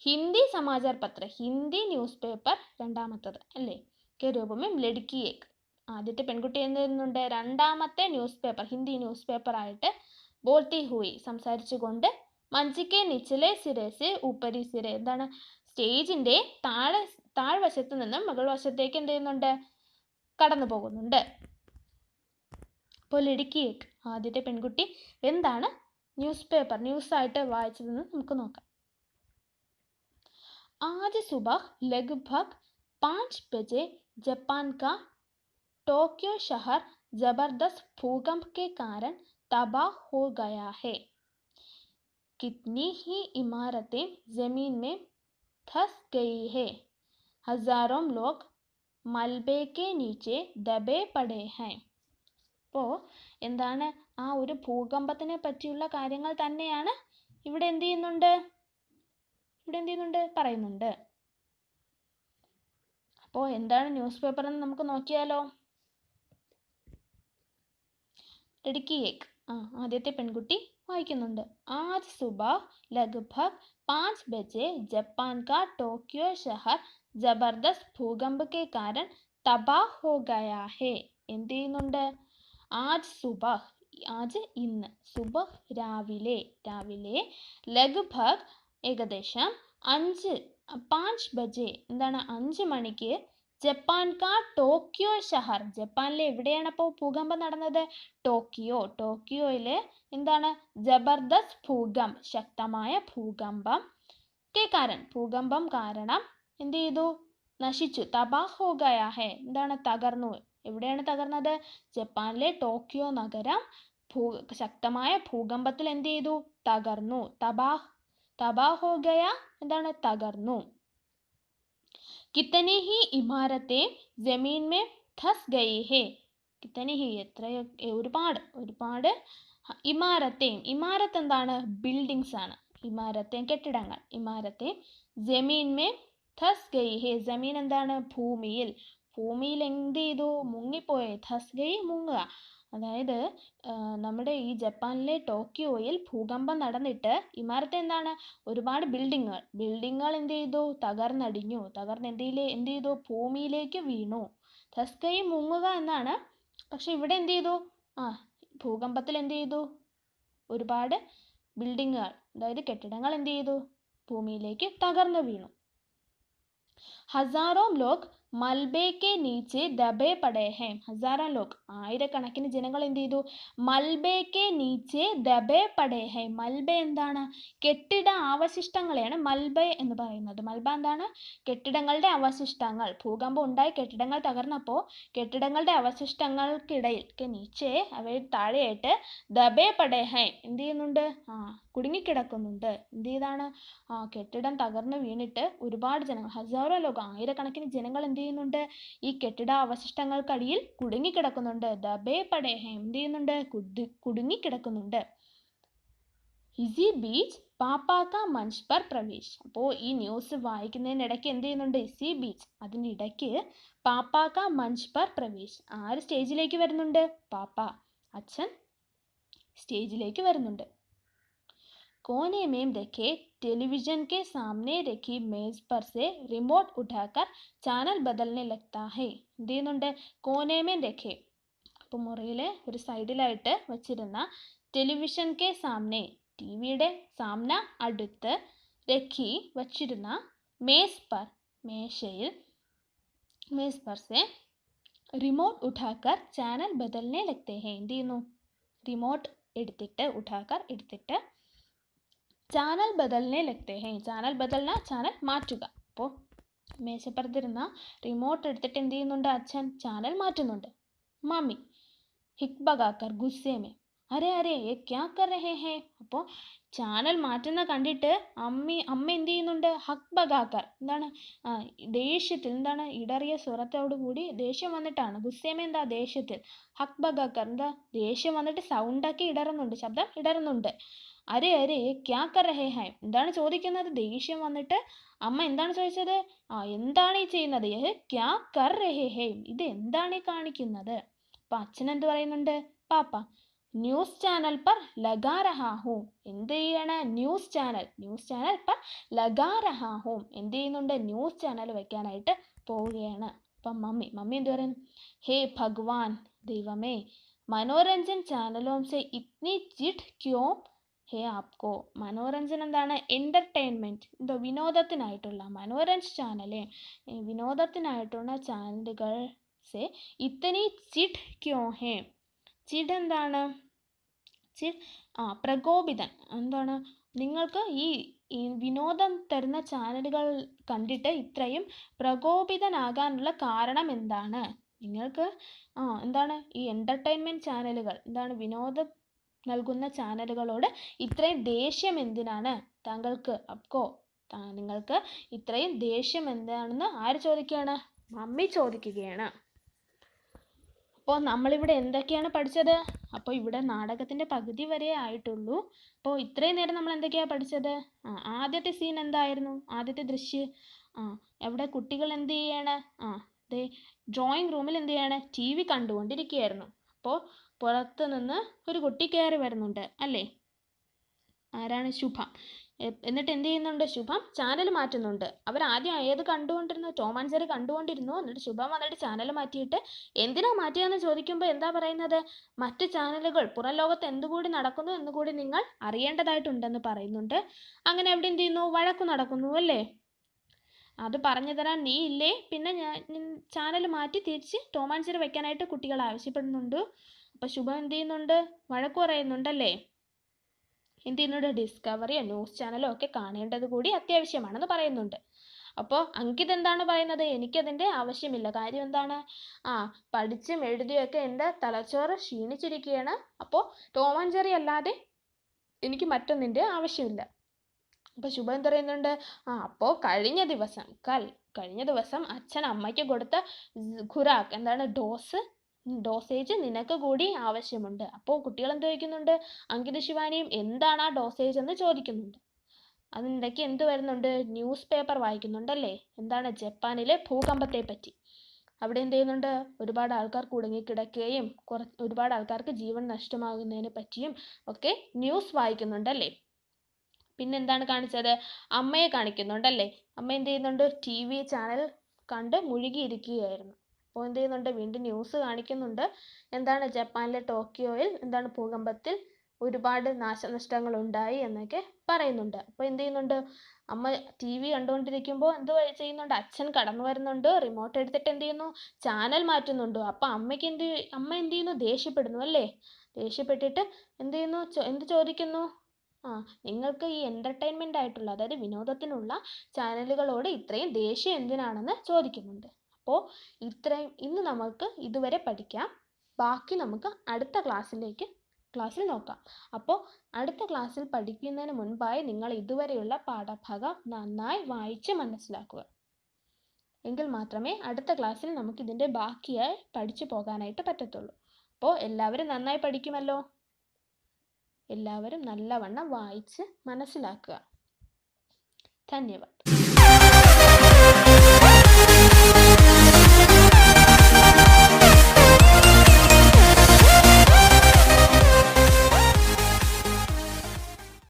ഹിന്ദി സമാചാർ പത്ര, ഹിന്ദി ന്യൂസ് പേപ്പർ രണ്ടാമത്തത് അല്ലേ? കെ രൂപമേ ലഡ്കി ഏക്. ആദ്യത്തെ പെൺകുട്ടി എന്ത് ചെയ്യുന്നുണ്ട്? രണ്ടാമത്തെ news paper, Hindi news paper ആയിട്ട് ബോൾത്തി ഹുയി സംസാരിച്ചുകൊണ്ട് മഞ്ചിക്കെ നിച്ചലെ സിരേസെ ഊപ്പരി സിരെ, എന്താണ്? സ്റ്റേജിന്റെ താഴ്വശത്ത് നിന്നും മുകൾ വശത്തേക്ക് എന്ത് ചെയ്യുന്നുണ്ട്? കടന്നു പോകുന്നുണ്ട്. അപ്പോൾ ലഡ്കി ഏക്, ആദ്യത്തെ പെൺകുട്ടി എന്താണ് ന്യൂസായിട്ട് വായിച്ചതെന്ന് നമുക്ക് നോക്കാം. आज सुबह लगभग 5 बजे जापान का टोक्यो शहर जबरदस्त भूकंप के कारण तबाह हो गया है. कितनी ही इमारतें जमीन में धंस गई है. हजारों लोग मलबे के नीचे दबे पड़े हैं. അപ്പോൾ എന്താണ്? ആ ഒരു ഭൂകമ്പത്തിനെ പറ്റിയുള്ള കാര്യങ്ങൾ തന്നെയാണ് ഇവിടെ എന്ത് ചെയ്യുന്നുണ്ട്? പറയുന്നുണ്ട്. അപ്പോൾ എന്താണ് ന്യൂസ് പേപ്പർ എന്ന് നമുക്ക് നോക്കിയാലോ. ലഡ്കി ഏക്, ആദ്യത്തെ പെൺകുട്ടി വായിക്കുന്നുണ്ട്. ആജ് സുബഹ് ലഗ്ഭഗ് 5 ബജെ ജപ്പാൻ കാ ടോക്യോ ഷഹർ ജബർദസ്ത് ഭൂകമ്പ് കെ കാരൺ തബാഹ് ഹോ ഗയാ ഹേ. എന്ത് ചെയ്യുന്നുണ്ട്? ആജ് സുബഹ്, ആജ് ഇന്ന്, സുബഹ് രാവിലെ, ലഗ്ഭഗ് ഏകദേശം 5 ബജെ എന്താണ്? 5 മണിക്ക് ജപ്പാൻ കാ ടോക്കിയോ ഷഹർ, ജപ്പാനിലെ എവിടെയാണ് അപ്പോൾ ഭൂകമ്പം നടന്നത്? ടോക്കിയോയിൽ എന്താണ്? ജബർദസ്ത് ഭൂകമ്പ്, ശക്തമായ ഭൂകമ്പം ഭൂകമ്പം കാരണം എന്ത് ചെയ്തു? നശിച്ചു. തബാഹ് ഹോ ഗയാ ഹേ, എന്താണ്? തകർന്നു. എവിടെയാണ് തകർന്നത്? ജപ്പാനിലെ ടോക്കിയോ നഗരം ശക്തമായ ഭൂകമ്പത്തിൽ എന്ത് ചെയ്തു? തകർന്നു. തബാഹ് ഹോ ഗയാ എന്താണ്? തകർന്നു. കിത്തനി ഹി ഇമാരത്തെ ജമീൻ മേ ധസ് ഗയി ഹേ. കിത്തനി ഹി, ഒരുപാട് ഇമാരത്ത് എന്താണ്? ബിൽഡിങ്സ് ആണ്. ഇമാരത്തെ കെട്ടിടങ്ങൾ. ഇമാരത്തെ ജമീൻ മേ ധസ് ഗയി ഹേ. ജമീൻ എന്താണ്? ഭൂമിയിൽ എന്ത് ചെയ്തു? മുങ്ങിപ്പോയി. ധസ് ഗയി, മുങ്ങുക. അതായത് നമ്മുടെ ഈ ജപ്പാനിലെ ടോക്കിയോയിൽ ഭൂകമ്പം നടന്നിട്ട് ഇമാരത്തെ എന്താണ്? ഒരുപാട് ബിൽഡിങ്ങുകൾ എന്ത് ചെയ്തു? തകർന്നടിഞ്ഞു. എന്ത് ചെയ്തു? ഭൂമിയിലേക്ക് വീണു. ധസ് ഗയി, മുങ്ങുക എന്നാണ്. പക്ഷെ ഇവിടെ എന്ത് ചെയ്തു? ഭൂകമ്പത്തിൽ എന്ത് ചെയ്തു? ഒരുപാട് ബിൽഡിങ്ങുകൾ, അതായത് കെട്ടിടങ്ങൾ എന്ത് ചെയ്തു? ഭൂമിയിലേക്ക് തകർന്നു വീണു. ഹസാറോം ലോഗ് മൽബെ കെ നീച്ചെ ദബേ പടേ ഹെ. ഹസാറോം ലോഗ്, ആയിരക്കണക്കിന് ജനങ്ങൾ എന്ത് ചെയ്തു? മൽബെ കെ നീച്ചെ ദബേ പടേ ഹെ. മൽബെ എന്താണ്? കെട്ടിട അവശിഷ്ടങ്ങളെയാണ് മൽബെ എന്ന് പറയുന്നത്. മൽബ എന്താണ്? കെട്ടിടങ്ങളുടെ അവശിഷ്ടങ്ങൾ. ഭൂകമ്പം ഉണ്ടായി കെട്ടിടങ്ങൾ തകർന്നപ്പോൾ കെട്ടിടങ്ങളുടെ അവശിഷ്ടങ്ങൾക്കിടയിൽ നീച്ചെ, അവയിൽ താഴെയായിട്ട് ദബേ പടേ ഹെ എന്ത് ചെയ്യുന്നുണ്ട്? കുടുങ്ങിക്കിടക്കുന്നുണ്ട്. എന്ത് ചെയ്താണ്? കെട്ടിടം തകർന്നു വീണിട്ട് ഒരുപാട് ജനങ്ങൾ, ഹസാറോ ലോകം, ആയിരക്കണക്കിന് ജനങ്ങൾ എന്ത് ചെയ്യുന്നുണ്ട്? ഈ കെട്ടിട അവശിഷ്ടങ്ങൾക്കടിയിൽ കുടുങ്ങിക്കിടക്കുന്നുണ്ട്. ദബേ പടേ ഹെ എന്ത് ചെയ്യുന്നുണ്ട്? കുടുങ്ങിക്കിടക്കുന്നുണ്ട്. ഇസി ബീച്ച് പാപ്പാക്ക മഞ്ച് പർ പ്രവേശ്. അപ്പോൾ ഈ ന്യൂസ് വായിക്കുന്നതിനിടയ്ക്ക് എന്ത് ചെയ്യുന്നുണ്ട്? ഇസി ബീച്ച്, അതിനിടയ്ക്ക് പാപ്പാക്ക മഞ്ച് പർ പ്രവേശ്. ആര് സ്റ്റേജിലേക്ക് വരുന്നുണ്ട്? പാപ്പ, അച്ഛൻ സ്റ്റേജിലേക്ക് വരുന്നുണ്ട്. कोने में रखे टेलीविजन के सामने रखी मेज पर से रिमोट उठाकर ചാനൽ ബദലനെ लगता है. എന്ത് ചെയ്യുന്നുണ്ട്? കോനേമേൻ രഖേ, അപ്പോൾ മുറിയിലെ ഒരു സൈഡിലായിട്ട് വച്ചിരുന്ന ടെലിവിഷൻ കെ സാമനെ, ടി വിയുടെ സാമന അടുത്ത്, രഖി വച്ചിരുന്ന, മേസ് പർ മേശയിൽ, മേസ് പർ സെ റിമോട്ട് ഉഠാക്കർ ചാനൽ ബദലനെ लगते हैं. എന്ത് ചെയ്യുന്നു? റിമോട്ട് എടുത്തിട്ട്, ഉഠാക്കർ എടുത്തിട്ട്, ചാനൽ ബദലനെ लगते हैं. ചാനൽ ബദൽന, ചാനൽ മാറ്റുക. അപ്പോൾ മേശപ്പുറത്തിരുന്ന റിമോട്ട് എടുത്തിട്ട് എന്ത് ചെയ്യുന്നുണ്ട്? അച്ഛൻ ചാനൽ മാറ്റുന്നുണ്ട്. മമ്മി ഹിക് ബഗാക്കർ ഗുസ്സേമേ അരെ അരെ യേ ക്യാ കർ രഹേ ഹേ. അപ്പോൾ ചാനൽ മാറ്റുന്ന കണ്ടിട്ട് അമ്മ എന്ത് ചെയ്യുന്നുണ്ട്? ഹക് ബഗാക്കർ, എന്താണ്? ദേഷ്യത്തിൽ, എന്താണ്? ഇടറിയ സ്വരത്തോടു കൂടി ദേഷ്യം വന്നിട്ടാണ്. ഗുസ്സേമേ എന്താ? ദേഷ്യത്തിൽ. ഹക് ബഗാക്കർ എന്താ? ദേഷ്യം വന്നിട്ട് സൗണ്ടൊക്കെ ഇടറുന്നുണ്ട്, ശബ്ദം ഇടറുന്നുണ്ട്. അരെ അരെ ക്യാ കർ രഹേ ഹൈ, എന്താണ് ചോദിക്കുന്നത്? ദേഷ്യം വന്നിട്ട് അമ്മ എന്താണ് ചോദിച്ചത്? എന്താണ് ഈ ചെയ്യുന്നത്? യഹ് ക്യാ കർ രഹേ ഹൈ, ഇത് എന്താണ് ഈ കാണിക്കുന്നത്? അപ്പൊ അച്ഛൻ എന്ത് പറയുന്നുണ്ട്? പാപ്പ ന്യൂസ് ചാനൽ പർ ലഗാ രഹാ ഹൂം. എന്ത് ചെയ്യണ? ന്യൂസ് ചാനൽ പർ ലഗാ രഹാ ഹൂം. എന്ത് ചെയ്യുന്നുണ്ട്? ന്യൂസ് ചാനൽ വെക്കാനായിട്ട് പോവുകയാണ്. അപ്പം മമ്മി എന്ത് പറയുന്നു? ഹേ ഭഗവാൻ, ദൈവമേ, മനോരഞ്ജൻ ചാനലോം സെ ഇത്നി ചിട്ട് ക്യോ ഹേ ആപ്കോ. മനോരഞ്ജൻ എന്താണ്? എൻ്റർടൈൻമെൻറ്റ്, എന്തോ വിനോദത്തിനായിട്ടുള്ള മനോരഞ്ജൻ ചാനല്, വിനോദത്തിനായിട്ടുള്ള ചാനലുകൾ സെ ഇത്തനി ചിട്ട് ക്യോ ഹേ. ചിട് എന്താണ്? ചിട് പ്രകോപിതൻ, എന്താണ്? നിങ്ങൾക്ക് ഈ വിനോദം തരുന്ന ചാനലുകൾ കണ്ടിട്ട് ഇത്രയും പ്രകോപിതനാകാനുള്ള കാരണം എന്താണ്? നിങ്ങൾക്ക് എന്താണ് ഈ എൻ്റർടൈൻമെൻറ്റ് ചാനലുകൾ, എന്താണ് വിനോദം നൽകുന്ന ചാനലുകളോട് ഇത്രയും ദേഷ്യം എന്തിനാണ് താങ്കൾക്ക്? അപ്കോ, നിങ്ങൾക്ക് ഇത്രയും ദേഷ്യം എന്താണെന്ന് ആര് ചോദിക്കുകയാണ്? മമ്മി ചോദിക്കുകയാണ്. അപ്പോൾ നമ്മളിവിടെ എന്തൊക്കെയാണ് പഠിച്ചത്? അപ്പോൾ ഇവിടെ നാടകത്തിൻ്റെ പകുതി വരെ ആയിട്ടുള്ളൂ. അപ്പോൾ ഇത്രയും നേരം നമ്മൾ എന്തൊക്കെയാണ് പഠിച്ചത്? ആദ്യത്തെ സീൻ എന്തായിരുന്നു? ആദ്യത്തെ ദൃശ്യം എവിടെ കുട്ടികൾ എന്ത് ചെയ്യാണ്? ഡ്രോയിങ് റൂമിൽ എന്ത് ചെയ്യാണ്? ടി വി കണ്ടുകൊണ്ടിരിക്കുകയായിരുന്നു. അപ്പോൾ പുറത്ത് നിന്ന് ഒരു കുട്ടി കയറി വരുന്നുണ്ട് അല്ലേ? ആരാണ്? ശുഭം. എന്നിട്ട് എന്ത് ചെയ്യുന്നുണ്ട്? ശുഭം ചാനൽ മാറ്റുന്നുണ്ട്. അവർ ആദ്യം ഏത് കണ്ടുകൊണ്ടിരുന്നു? ടോം ആൻഡ് ജെറി കണ്ടുകൊണ്ടിരുന്നു. എന്നിട്ട് ശുഭം വന്നിട്ട് ചാനൽ മാറ്റിയിട്ട് എന്തിനാ മാറ്റിയതെന്ന് ചോദിക്കുമ്പോൾ എന്താ പറയുന്നത്? മറ്റ് ചാനലുകൾ, പുറം ലോകത്ത് എന്തുകൂടി നടക്കുന്നു എന്നുകൂടി നിങ്ങൾ അറിയേണ്ടതായിട്ടുണ്ടെന്ന് പറയുന്നുണ്ട്. അങ്ങനെ അവിടെ എന്ത് ചെയ്യുന്നു? വഴക്കു നടക്കുന്നു അല്ലേ? അത് പറഞ്ഞു തരാൻ നീ ഇല്ലേ? പിന്നെ ഞാൻ ചാനൽ മാറ്റി തിരിച്ച് ടോം ആൻഡ് ജെറി വെക്കാനായിട്ട് കുട്ടികൾ ആവശ്യപ്പെടുന്നുണ്ട്. അപ്പോൾ ശുഭം എന്ത് ചെയ്യുന്നുണ്ട്? വഴക്കു പറയുന്നുണ്ടല്ലേ? എന്ത് ചെയ്യുന്നുണ്ട്? ഡിസ്കവറിയോ ന്യൂസ് ചാനലോ ഒക്കെ കാണേണ്ടത് കൂടി അത്യാവശ്യമാണെന്ന് പറയുന്നുണ്ട്. അപ്പോൾ അങ്കിത് എന്താണ് പറയുന്നത്? എനിക്കതിൻ്റെ ആവശ്യമില്ല. കാര്യം എന്താണ്? പഠിച്ചും എഴുതിയൊക്കെ എൻ്റെ തലച്ചോറ് ക്ഷീണിച്ചിരിക്കുകയാണ്. അപ്പോൾ ടോം ആൻഡ് ജെറി അല്ലാതെ എനിക്ക് മറ്റൊന്നിൻ്റെ ആവശ്യമില്ല. അപ്പോൾ ശുഭം എന്ത് പറയുന്നുണ്ട്? അപ്പോൾ കഴിഞ്ഞ ദിവസം അച്ഛൻ അമ്മയ്ക്ക് കൊടുത്ത ഖുറാക്ക്, എന്താണ്? ഡോസേജ് നിനക്ക് കൂടി ആവശ്യമുണ്ട്. അപ്പോൾ കുട്ടികൾ എന്ത് ചോദിക്കുന്നുണ്ട്? അങ്കിത് ശിവാനിയും എന്താണ് ആ ഡോസേജ് എന്ന് ചോദിക്കുന്നുണ്ട്. അതിനിടയ്ക്ക് എന്ത് വരുന്നുണ്ട്? ന്യൂസ് പേപ്പർ വായിക്കുന്നുണ്ടല്ലേ? എന്താണ്? ജപ്പാനിലെ ഭൂകമ്പത്തെ പറ്റി. അവിടെ എന്ത് ചെയ്യുന്നുണ്ട്? ഒരുപാട് ആൾക്കാർ കുടുങ്ങിക്കിടക്കുകയും ഒരുപാട് ആൾക്കാർക്ക് ജീവൻ നഷ്ടമാകുന്നതിനെ പറ്റിയും ഒക്കെ ന്യൂസ് വായിക്കുന്നുണ്ടല്ലേ? പിന്നെന്താണ് കാണിച്ചത്? അമ്മയെ കാണിക്കുന്നുണ്ടല്ലേ? അമ്മ എന്ത് ചെയ്യുന്നുണ്ട്? ടി വി ചാനൽ കണ്ട് മുഴുകിയിരിക്കുകയായിരുന്നു. അപ്പോൾ എന്ത് ചെയ്യുന്നുണ്ട്? വീണ്ടും ന്യൂസ് കാണിക്കുന്നുണ്ട്. എന്താണ്? ജപ്പാനിലെ ടോക്കിയോയിൽ എന്താണ്? ഭൂകമ്പത്തിൽ ഒരുപാട് നാശനഷ്ടങ്ങൾ ഉണ്ടായി എന്നൊക്കെ പറയുന്നുണ്ട്. അപ്പോൾ എന്ത് ചെയ്യുന്നുണ്ട്, അമ്മ ടി വി കണ്ടുകൊണ്ടിരിക്കുമ്പോൾ എന്ത് ചെയ്യുന്നുണ്ട്, അച്ഛൻ കടന്നു വരുന്നുണ്ട്, റിമോട്ട് എടുത്തിട്ട് എന്ത് ചെയ്യുന്നു, ചാനൽ മാറ്റുന്നുണ്ട്. അപ്പോൾ അമ്മ എന്ത് ചെയ്യുന്നു, ദേഷ്യപ്പെടുന്നു അല്ലേ. ദേഷ്യപ്പെട്ടിട്ട് എന്ത് ചെയ്യുന്നു, എന്ത് ചോദിക്കുന്നു, നിങ്ങൾക്ക് ഈ എൻ്റർടൈൻമെൻ്റ് ആയിട്ടുള്ള, അതായത് വിനോദത്തിനുള്ള ചാനലുകളോട് ഇത്രയും ദേഷ്യം എന്തിനാണെന്ന് ചോദിക്കുന്നുണ്ട്. അപ്പോൾ ഇന്ന് നമുക്ക് ഇതുവരെ പഠിക്കാം. ബാക്കി നമുക്ക് അടുത്ത ക്ലാസ്സിൽ നോക്കാം. അപ്പോൾ അടുത്ത ക്ലാസ്സിൽ പഠിക്കുന്നതിന് മുൻപായി നിങ്ങൾ ഇതുവരെയുള്ള പാഠഭാഗം നന്നായി വായിച്ച് മനസ്സിലാക്കുക. എങ്കിൽ മാത്രമേ അടുത്ത ക്ലാസ്സിൽ നമുക്ക് ഇതിൻ്റെ ബാക്കിയായി പഠിച്ചു പോകാനായിട്ട് പറ്റത്തുള്ളൂ. അപ്പോൾ എല്ലാവരും നന്നായി പഠിക്കുമല്ലോ. എല്ലാവരും നല്ലവണ്ണം വായിച്ച് മനസ്സിലാക്കുക. ധന്യവാദം.